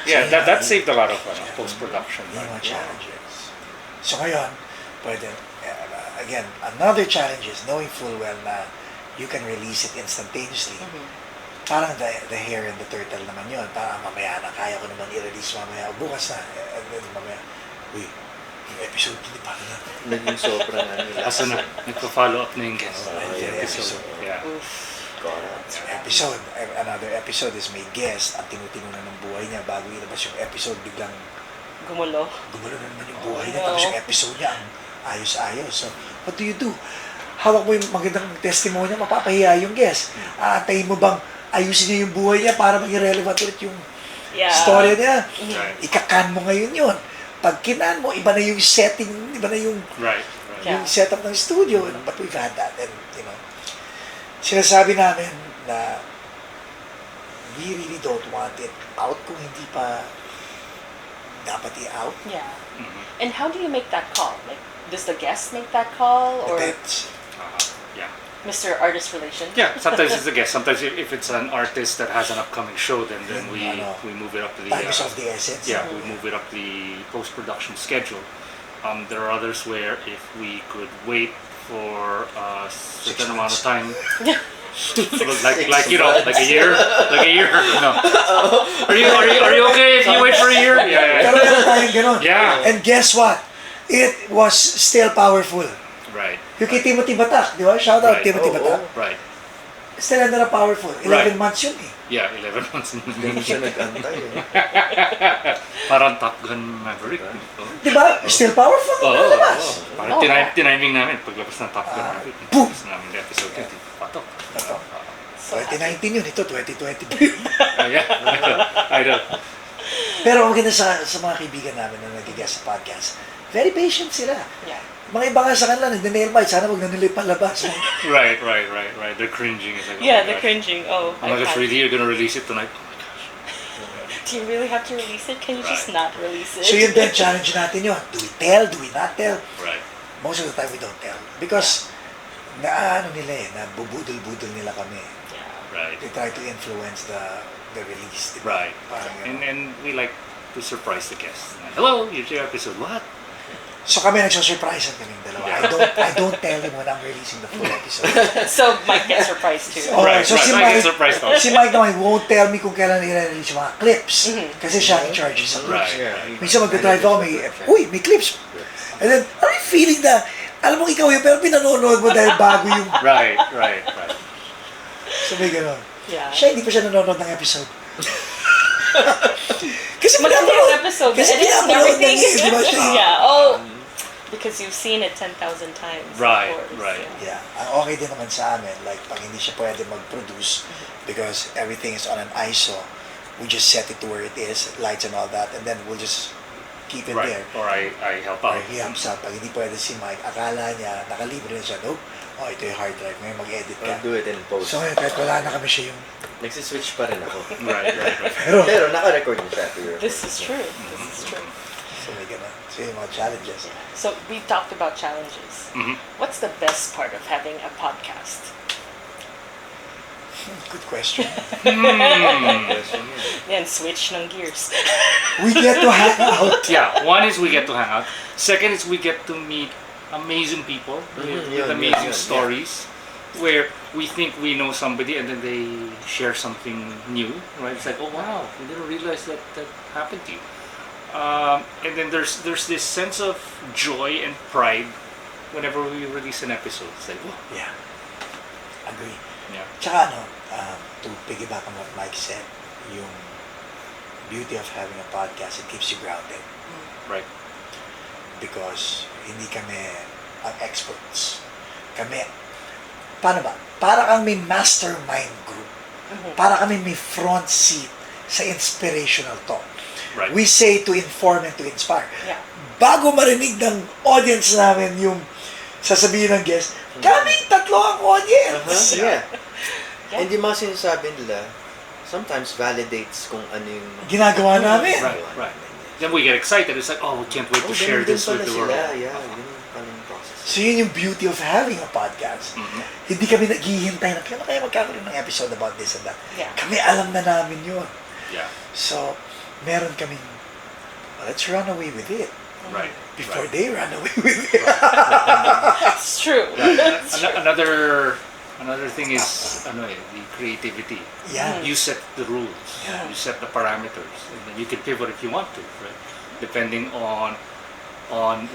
Yeah, that saved a lot of post-production. Yung mga Right? challenges. So ngayon, pwede, again, another challenge is knowing full well na you can release it instantaneously. Parang the hare and the turtle naman yun. Parang mamaya na, kaya ko naman i-release mamaya. Bukas na. And then mamaya, uy, yung episode hindi pa na. Naging sobrang nila. Kaso na, nagpa-follow up na yung guest. Yeah, Episode. Yeah. So, another episode is may guest at tinutingnan ng buhay niya bago ilabas yung episode, biglang Gumulo. gumalo na naman yung buhay niya. Oh, no. Tapos yung episode niya, ang ayos-ayos. So, what do you do? Hawak mo yung magandang testimony niya, mapapahiya yung guest. Aantayin mo bang ayusin niya yung buhay niya para maging relevant ulit yung Yeah. story niya? Right. Ikakan mo ngayon yun. Pag kinan mo, iba na yung setting, iba na yung Right. Yeah. yung setup ng studio. But we've had that. And, sinasabi namin na we really don't want it out kung hindi pa dapat i-out. Yeah. Mhm. And how do you make that call? Like, does the guest make that call, or Depends. Yeah. Mr. Artist Relation? Yeah, sometimes it's the guest. Sometimes if it's an artist that has an upcoming show, then Yun, we move it up to the Time is of the essence. yeah, we move it up the post-production schedule. There are others where if we could wait for a certain amount of time, like like a year, no. Are you okay if you wait for a year? Yeah. Pero meron tayong ganun. Yeah. And guess what? It was still powerful. Right. Yung kay Timothy Batak, di ba? Shout out Right. Timothy Oo, Batak. Right. Still ended up powerful. 11 Right. months yun eh. Yeah, 11 months. Hindi siya nag-antay. Parang Top Gun Maverick. Di ba? Still powerful. Oo. Lumabas. Parang tiniming namin paglabas ng Top Gun Maverick. boom! Paglabas namin ng episode 20. Patok. Ito. So 2019 yun. Ito 2020. Yeah. I know. Pero maganda sa mga kaibigan namin na nag-guest sa podcast, very patient sila. Yeah. Mga iba nga sa kanila, nag-nail bite. Sana wag na nila palabas. Right. They're cringing. It's like, Yeah, oh my they're gosh. cringing. Oh, Oh my I've gosh, had- really? You're gonna release it tonight? Oh my gosh. Do you really have to release it? Can you just Right. not release it? So yun din, challenge natin yun. Do we tell? Do we not tell? Right. Most of the time we don't tell. Because, na bubudol-budol nila kami. Yeah. Right. They try to influence the release. Diba? Right. Parang And ganun. and we like to surprise the guests. Hello, here's your episode. What? So kami nagsusurprise kaming dalawa. Yeah. I don't tell them when I'm releasing the full episode. So Mike gets surprised too. Oh, Right, so right. si I Mike, get surprised also. si Mike naman won't tell me kung kailan i-release yung mga clips. Kasi siya in charge sa clips. Right. Yeah. Minsan magdadrive ako, may clips. And then, ano yung feeling na, alam mo ikaw yun, pero pinanonood mo dahil bago yung, Right. so may gano'n. Yeah. Siya, hindi pa siya nanonood ng episode. Kasi Maganda yung pinapanood. episode. Kasi The edits and pinapanood na everything. niya, di ba siya? Yeah. Oh, because you've seen it 10,000 times. Right, of course. right. Yeah, ang okay din naman sa amin, like pag hindi siya pwede mag-produce because everything is on an ISO, we just set it to where it is, lights and all that, and then we'll just keep it Right. there. Or I help Or out. he helps out. Pag hindi pwede si Mike, akala niya, nakalibre na siya, nope, oh, ito yung hard drive, ngayon mag-edit ka. I'll do it in post. So ngayon, kahit wala na kami siya yung, Nagsiswitch pa rin ako. Right. Pero naka-record na siya. This is true. This is true. so may ganun. So yung mga challenges. So we've talked about challenges. Mhm. What's the best part of having a podcast? Good question. Then switch ng gears. We get to hang out. Yeah. One is we get to hang out. Second is we get to meet amazing people with Yun, amazing yun, stories. where we think we know somebody and then they share something new, right? It's like, oh wow, I didn't realize that happened to you. And then there's this sense of joy and pride whenever we release an episode. It's like, oh, Yeah. Agree. yeah, Tsaka to piggyback on what Mike said, yung beauty of having a podcast, it keeps you grounded. right, Because hindi kami ang experts. Kami, paano ba? Para kang may mastermind group. Para kami may front seat sa inspirational talk. right. We say to inform and to inspire. Yeah. Bago marinig ng audience namin yung sasabihin ng guest, kaming tatlo ang audience. Yeah. And yung mga sinasabi nila, sometimes validates kung ano yung Ginagawa namin. Right, right. Then we get excited. It's like, oh, we can't wait to share ganun din this with pala the sila. world. Yeah, yun pala yung process. So yun yung beauty of having a podcast. Hindi kami naghihintay na kaya magkakaroon ng episode about this and that. Yeah. Kami alam na namin yun. Yeah, So, meron kaming, let's run away with it. right. Before right. they run away with it. It's true. That's true. Another thing is the creativity. Yeah. You set the rules. Yeah. You set the parameters, and then you can pivot if you want to, right? Depending on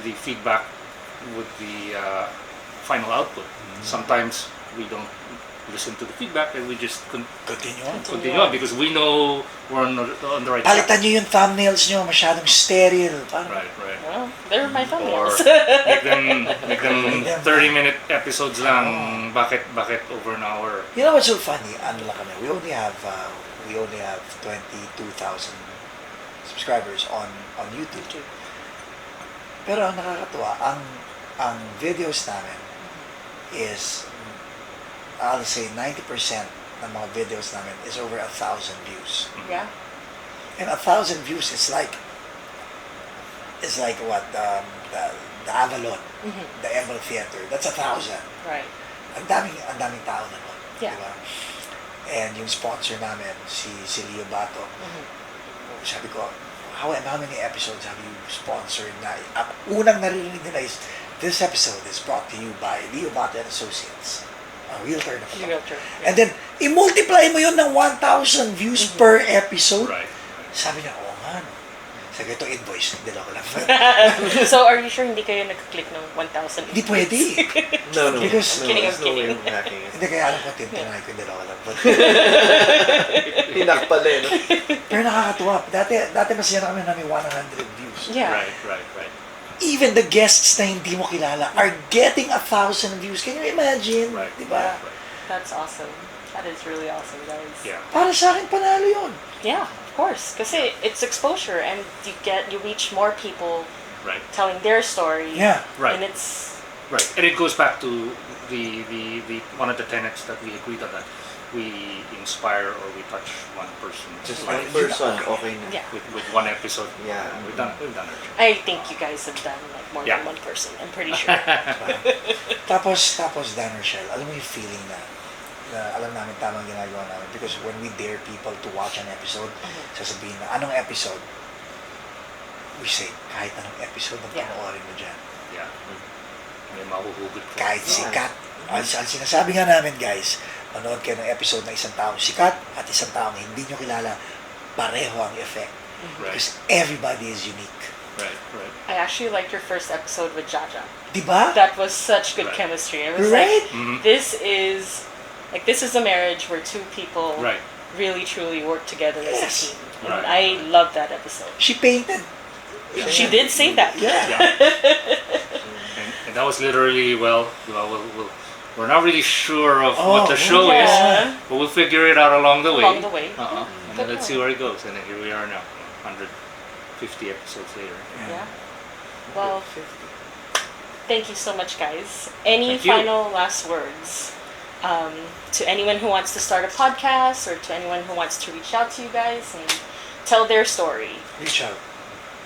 the feedback with the final output. Sometimes we don't listen to the feedback and we just Continue on. continue on because we know we're on the right track. Palitan nyo yung thumbnails nyo, masyadong sterile. Parang, Right, right. Well, they're my Or thumbnails. make them 30-minute episodes lang. Bakit over an hour? You know what's so funny? Ano lang kami, we only have 22,000 subscribers on YouTube. Pero ang nakakatuwa, ang videos namin is, I'll say 90% ng mga videos namin is over 1,000 views. Yeah. And 1,000 views is like what the Avalon, the Emerald Theater. That's 1,000. Right. Ang daming tao naman. Yeah. Diba? And yung sponsor namin, si Leo Bato, sabi ko, how many episodes have you sponsored na? Unang naririnig nila is, this episode is brought to you by Leo Bato and Associates. A realtor na pala. Realtor. And then, i-multiply mo yun ng 1,000 views per episode. Right. Sabi niya, oo nga, no. Sabi ito invoice, hindi lang ako lang. So, are you sure hindi kayo nag-click ng 1,000? Hindi pwede. No. Because- Kidding, I'm there's no way kidding. of hacking it. Hindi kaya alam ko, tintinay ko, hindi lang ako lang. Hinak pala eh, no? Pero nakakatuwa. Dati masaya na kami na may 100 views. Yeah. Right. Even the guests na hindi mo kilala are getting 1,000 views. Can you imagine? Right. Diba? Right. That's awesome. That is really awesome, guys. Yeah. Para sa akin, panalo yun. Yeah, of course. Because it's exposure and you reach more people Right. telling their story. Yeah. Right. And it's, Right. And it goes back to the one of the tenets that we agreed on, that we inspire or we touch one person. Just Right. one person, okay na. yeah. With one episode. Yeah. We've done our job. I think you guys have done like more Yeah. than one person. I'm pretty sure. Tapos Dan Rochelle, alam mo yung feeling na alam namin tamang ginagawa namin because when we dare people to watch an episode, sasabihin na, anong episode? We say, kahit anong episode na Yeah. panoorin mo dyan. Yeah. May mahuhugot ka. Kahit sikat. Ang sinasabi nga namin, guys, manood kayo ng episode ng isang taong sikat at isang taong hindi nyo kilala, pareho ang effect. Right. Because everybody is unique. Right. I actually liked your first episode with Jaja. Diba? That was such good Right. chemistry. I was Right? like, this is a marriage where two people Right. really truly work together as a Yes. team. And Right. I love that episode. She painted. She did say that. Yeah. And that was literally, we're not really sure of what the show yeah. is, but we'll figure it out along the way. Along the way. Uh-huh. And then Good let's point. see where it goes. And then here we are now, 150 episodes later. Yeah. Well, thank you so much, guys. Any Thank you. final last words to anyone who wants to start a podcast or to anyone who wants to reach out to you guys and tell their story? Reach out.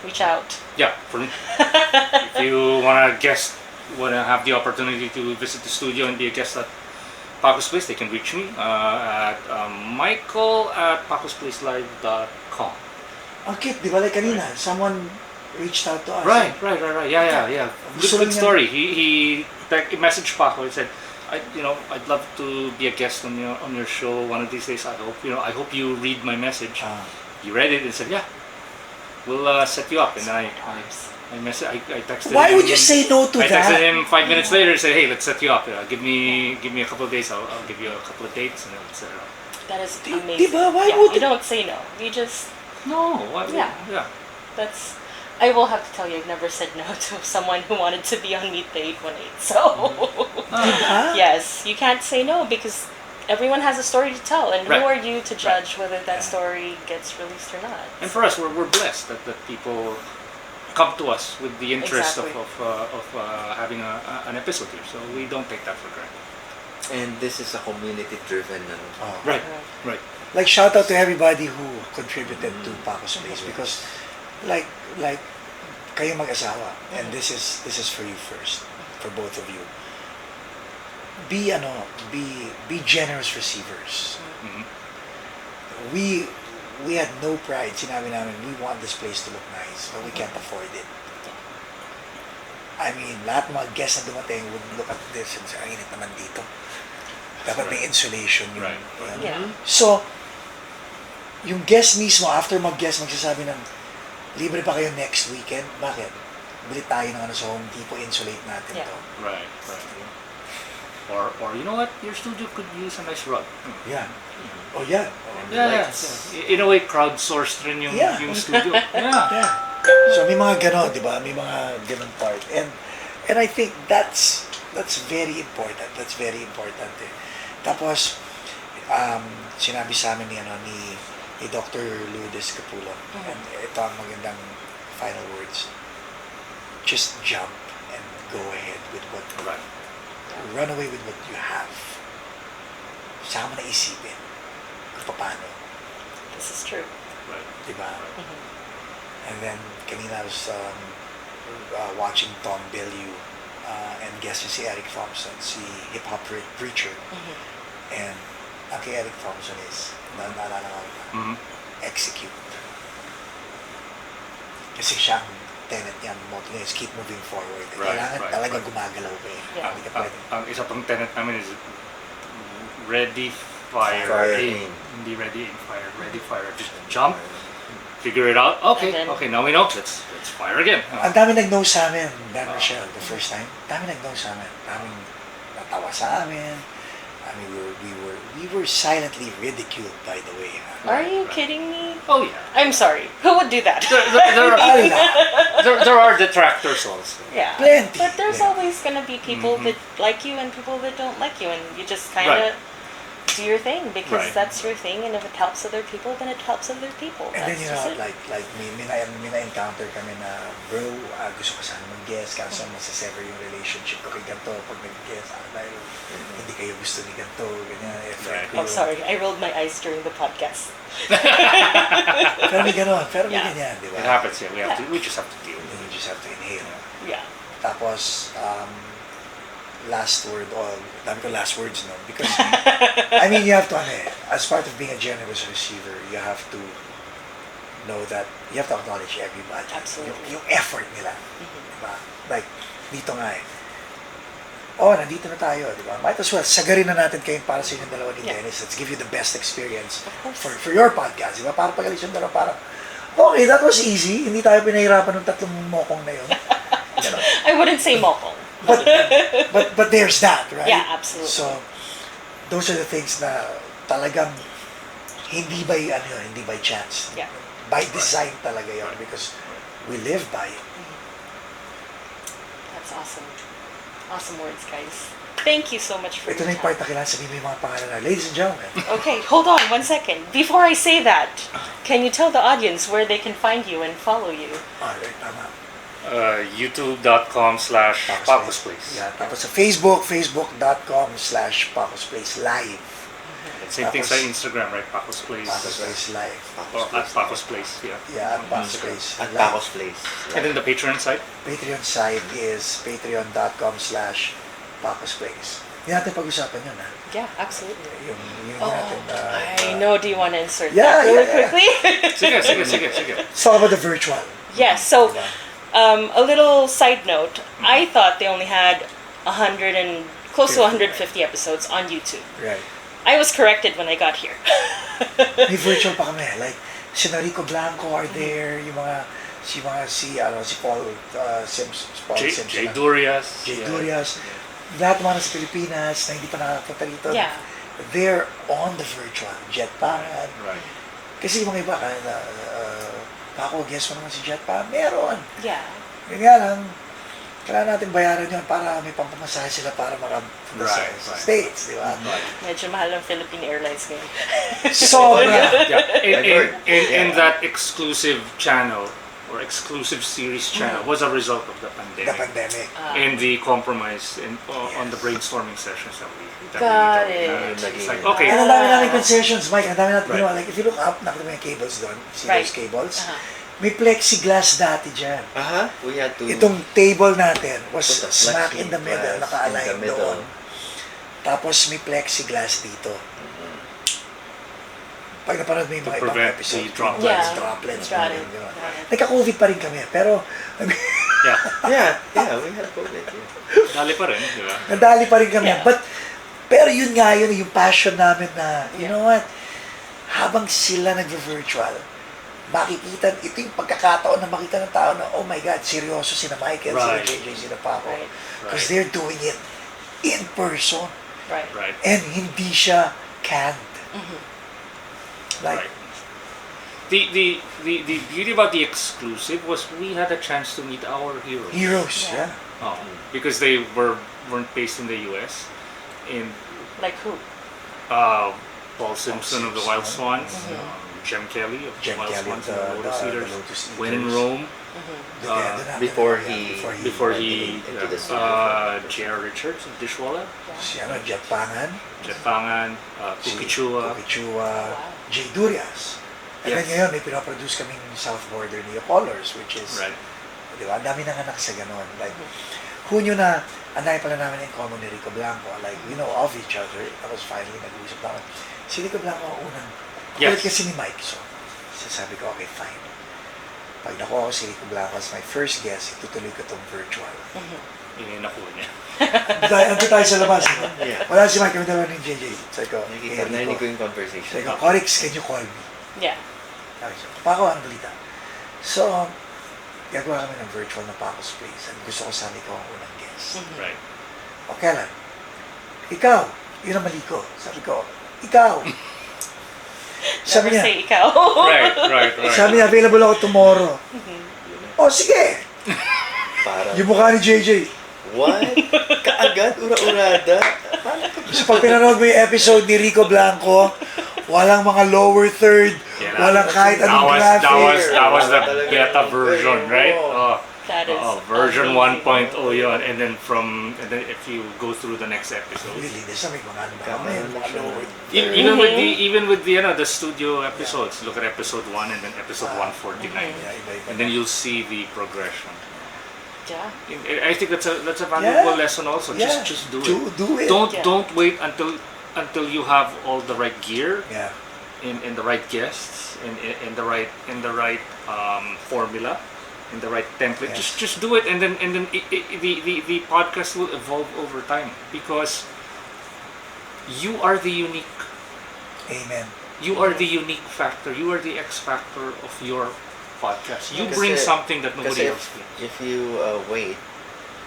Reach out. Yeah, if you want to have the opportunity to visit the studio and be a guest at Paco's Place, they can reach me at michael@pacosplacelive.com. Ang cute, di ba? Like kanina, someone reached out to us. Right. Yeah. Gusto Good lang story. He messaged Paco and said, I'd love to be a guest on your show one of these days. I hope you read my message. You read it and said, yeah, we'll set you up. And I texted Why him. would you say no to I texted that? him 5 minutes later and said, hey, let's set you up. Give me a couple of days. I'll give you a couple of dates and then let's set it up. That is Di- amazing. diba? Why Yeah, would- you don't say no. You just No, why? Yeah. that's. I will have to tell you, I've never said no to someone who wanted to be on Meet the 818. So Diba? yes, you can't say no because everyone has a story to tell, and Right. who are you to judge whether that Yeah. story gets released or not? And for us, we're blessed that people come to us with the interest Exactly. of having an episode here. So we don't take that for granted. And this is a community-driven. Oh. Right. Right. Like shout out to everybody who contributed to Paco's Place because like kayo mag-asawa and this is for you first, for both of you. Be generous receivers. Mhm. We had no pride. Sinabi namin, we want this place to look nice, but we can't afford it. I mean, lahat ng mga guests na dumating would look at this and say, ang init naman dito. Dapat may insulation yung... Right. yan. Yeah. So, yung guest mismo, after mag-guest, magsasabi ng, libre pa kayo next weekend. Bakit? Bili tayo ng sa Home Depot, insulate natin Yeah. to. Right. Or you know what? Your studio could use a nice rug. Yeah. Oh, yeah. Yeah. Lights. In a way, crowdsourced rin yung studio. Yeah. Yeah. So, may mga ganon, di ba? May mga ganon part. And I think that's very important. That's very important eh. Tapos, sinabi sa amin ni Dr. Lourdes Capullo, and ito ang magandang final words. Just jump and go ahead with what Right. run away with what you have. Saka mo na isipin kung paano, This is true. Right. di ba? Mhm. And then, kanina I was watching Tom Bellew and guest si Eric Thompson, si hip-hop preacher. Mhm. And ang kay Eric Thompson is, naalala ko na, Mhm. execute. Kasi siyang tenet niya, motto niya is keep moving forward. Right, Kailangan right, talaga right. gumagalaw ka eh. Yeah. Hindi ka pwede. Ang isa pang tenet namin is ready, fire, Fire, aim. aim. Hindi ready, aim, fire. Ready, fire. Just jump, figure it out. Okay, And then- okay, now we know. Let's fire again. Ang dami nag-know sa amin, Dan Rochelle, the first time. Dami nag-know sa amin. Daming natawa sa amin. I mean, we were silently ridiculed, by the way. Are you kidding me? Oh yeah. I'm sorry. Who would do that? Ala, There are detractors also. Yeah. Plenty. But there's Yeah. always going to be people Mhm. that like you and people that don't like you, and you just kind Right. of do your thing because Right. that's your thing, and if it helps other people, then it helps other people. And then, That's you just know, it. like may na-encounter kami na, bro, gusto ko sana mag-guest, kaso masasever yung relationship ko kay ganito pag nag-guest. Dahil hindi kayo gusto ni ganito, ganyan. Right. Oh, sorry. I rolled my eyes during the podcast. Pero may ganon, pero may Yeah. ganyan, di ba? It happens. Yeah, we just have to deal And with then you it. just have to inhale. Yeah. Tapos, last word, dami ko last words, no? Because, I mean, you have to, as part of being a generous receiver, you have to know that, you have to acknowledge everybody. Absolutely. Yung effort nila. Diba? Like, dito nga eh. Oh, nandito na tayo, di ba? Might as well, sagarin na natin kayo para sa inyong dalawa ni Yeah. Dennis. Let's give you the best experience Of course. for your podcast, di ba? Para pagalis yung dalawa, parang, okay, that was easy. Hindi tayo pinahirapan ng tatlong mokong na yun. Ganon. I wouldn't say mokong. But there's that, right? Yeah, absolutely. So, those are the things na talagang hindi by chance. Yeah. By design talaga yun because we live by it. That's awesome. Awesome words, guys. Thank you so much for Ito your na yung part time. na kailangan sabihin mo yung mga pangalan na. Ladies and gentlemen, Okay, hold on 1 second. Before I say that, can you tell the audience where they can find you and follow you? right, tama. YouTube.com/Paco's Place. Yeah, tapos sa facebook.com/Paco's Place Live. Same thing sa Tapos- Instagram, right? Paco's Place. Paco's Place Live. Or at Paco's Place, yeah. Yeah, at Paco's Place At Live. Paco's Place. And then the Patreon site. Patreon site is patreon.com/Paco's Place. Hindi natin pag-usapan yun, ha? Yeah, absolutely. Yung Oh, natin, I know. Do you want to insert Yeah, that really yeah, yeah. quickly? Sige. Let's talk about the virtual. Yes. So, Diba? a little side note. I thought they only had 100 and close to 50. 150 episodes on YouTube. Right. I was corrected when I got here. May virtual pa kami. Like, si Rico Blanco are there, yung mga, si Paul Simpson. Jay Durias. Jay Yeah. Durias. Lahat mga sa Pilipinas na hindi pa nakakapunta rito. Yeah. They're on the virtual. Jet Paran. Right. Kasi yung mga iba, Paco, guess mo naman si Jet Paran. Meron. Yeah. Yun nga lang, kailangan natin bayaran yun para may pampamasahe sila para makapunta sa Right. States, di ba? Right. Medyo mahal ang Philippine Airlines ngayon. Sobra! Yeah. And that exclusive channel or exclusive series channel was a result of the The pandemic. pandemic. And the compromise on the brainstorming sessions that we Got we it. It's like, okay, And ang dami namin concessions, Mike. Ang dami natin Right. ginawa. Like, if you look up, nakita mo yung cables doon. See Right. those cables? Uh-huh. May plexiglass dati dyan. We had to... Itong table natin was Put the smack in the middle, plexiglass naka-align in the middle. doon. Tapos may plexiglass dito. Pag napanood mo yung To mga ibang prevent episode, the droplets. Yeah. droplets. Got mga it. ganun. Got it. Nagka-COVID pa rin kami, pero yeah, Yeah, we had COVID. Yeah. dali pa rin, di ba? nadali pa rin kami. Yeah. Pero yun nga yun, yung passion namin na, you know what, habang sila nag-virtual, makikita, ito yung pagkakataon na makita ng tao na, oh my God, seryoso sina Michael, Right. sina JJ, sina Paco. Right. Because Right. they're doing it in person. Right. Right. And hindi siya canned. Like, Right. The beauty about the exclusive was we had a chance to meet our heroes. heroes, Yeah. yeah. Oh, because they weren't based in the U.S. And Like who? Paul Simpson of the Wild Swans, Jem Kelly of the Jem Wild Kelly of Swans and the Lotus Eaters, Lotus When in Eaters. Rome, Doon natin before nakita, he- before Into he the studio. J.R. Richards of Dishwalla, si Jet Pangan, Jepangan, Kukichua. Kukichua, Wow. Jay Durias. And then Yes. ngayon, may pinaproduce kaming South Border Neo Colors, which is, Right. di ba, ang dami nang anak sa ganon. Like, who knew na, ang dami pala namin in common ni Rico Blanco. Like, we know of each other. Tapos finally, nag-uusap namin. Si Rico Blanco ang unang, Yes. kulit kasi ni Mike. So, sabi ko, okay, fine. Pag nakuha ko si Rico Blanco as my first guest, itutuloy ko itong virtual. Nakuha niya. Ando tayo sa labas. Yeah. Wala si Mike, kami dalawa ni JJ. Sabi ko, Nakikita, narinig ko yung conversation. Sabi ko, Corix, can you call me? Yeah. Sabi ko, Paco, ang balita. So, gagawa kami ng virtual na Paco's Place. At gusto ko sana ikaw ang unang guest. Right. Okay lang. Ikaw, yun ang mali ko. Sabi ko, ikaw. Sabi Never niya, say ikaw. Right. sabi niya, available ako tomorrow. O, sige. Para, Yung mukha ni JJ. what? Kaagad? Ura-urada? So, pag pinanood mo yung episode ni Rico Blanco, walang mga lower third, Yeah, walang kahit anong that graphic. was the beta version, right? That is Version amazing. 1.0 yun, and then if you go through the next episode, Really, this may mga ano ba kami, mga lower. even with the studio episodes, look at episode 1 and then episode 149, Yeah, iba-iba. and then you'll see the progression. Yeah. I think that's a valuable Yeah. lesson also. Yeah. Just do it. Do it. Don't Yeah. don't wait until you have all the right gear Yeah. and the right guests and the right formula and the right template. Yes. Just do it, and then the podcast will evolve over time because you are the unique. Amen. You are the unique factor. You are the X factor of your podcast. You Kasi- bring something that Kasi nobody else brings. if you wait,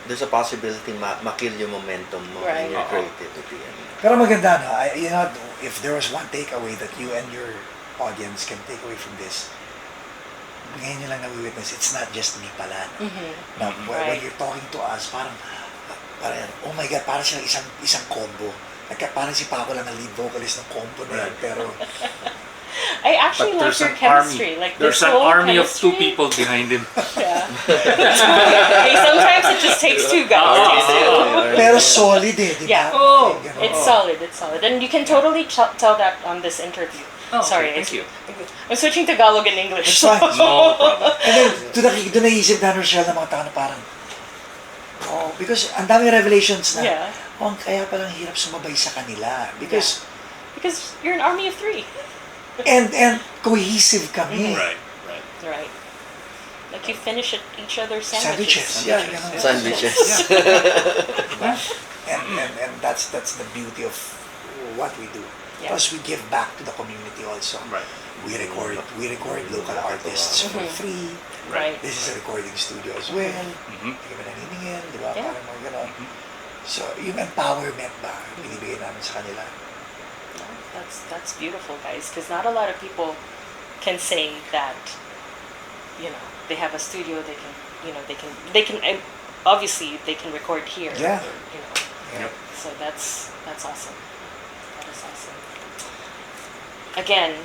there's a possibility ma-kill yung momentum mo Right. and your Oo. creativity. Pero maganda, no? You know, if there was one takeaway that you and your audience can take away from this, ngayon nyo lang na-witness, it's not just me pala. No? Na, when Right. you're talking to us, parang, oh my God, parang silang isang combo. Parang si Paco lang ang lead vocalist ng combo na yun, pero I actually like But there's your an chemistry. army. Like There's this an whole army of two chemistry. people behind him. Yeah. Hey, sometimes it just takes two guys. pero solid eh, di ba? Yeah. Oh. Ganun. It's solid. It's solid, and you can totally tell that on this interview. Oh, Sorry, okay, thank you. I'm switching Tagalog and English. It's fine. No problem. And then, doon naisip na Rochelle ng mga tao na parang, oh, because ang daming revelations na, Yeah. oh, kaya palang hirap sumabay sa kanila. Because, Because you're an army of three. and cohesive kami. Right. Right. Like you finish each other's sandwiches. Sandwiches. Yeah, ganun. Sandwiches. Yeah. Diba? and that's the beauty of what we do. Yeah. Plus, we give back to the community also. Right. We record local artists for free. Right. This is a recording studio as well. Mhm. Hindi kami naniningil, di ba? Yeah. Parang mga ganon. So, yung empowerment ba, binibigay namin sa kanila. That's beautiful, guys, because not a lot of people can say that, they have a studio, they can obviously they can record here. Yeah. Yep. So that's awesome. That is awesome. Again,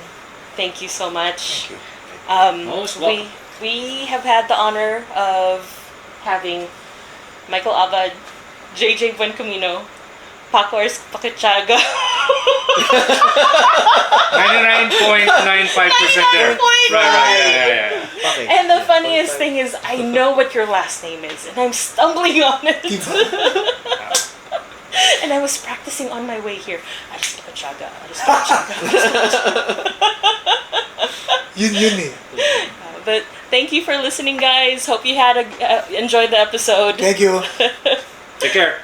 thank you so much. Thank you. Most welcome. We have had the honor of having Michael Abad, JJ Buencamino, MrPacoArespacochaga. 99.95% there. 99.9. Right. Yeah. Okay. And the Yeah, funniest 45. thing is, I know what your last name is, and I'm stumbling on it. And I was practicing on my way here. Arespacochaga. Yun eh. But thank you for listening, guys. Hope you had enjoyed the episode. Thank you. Take care.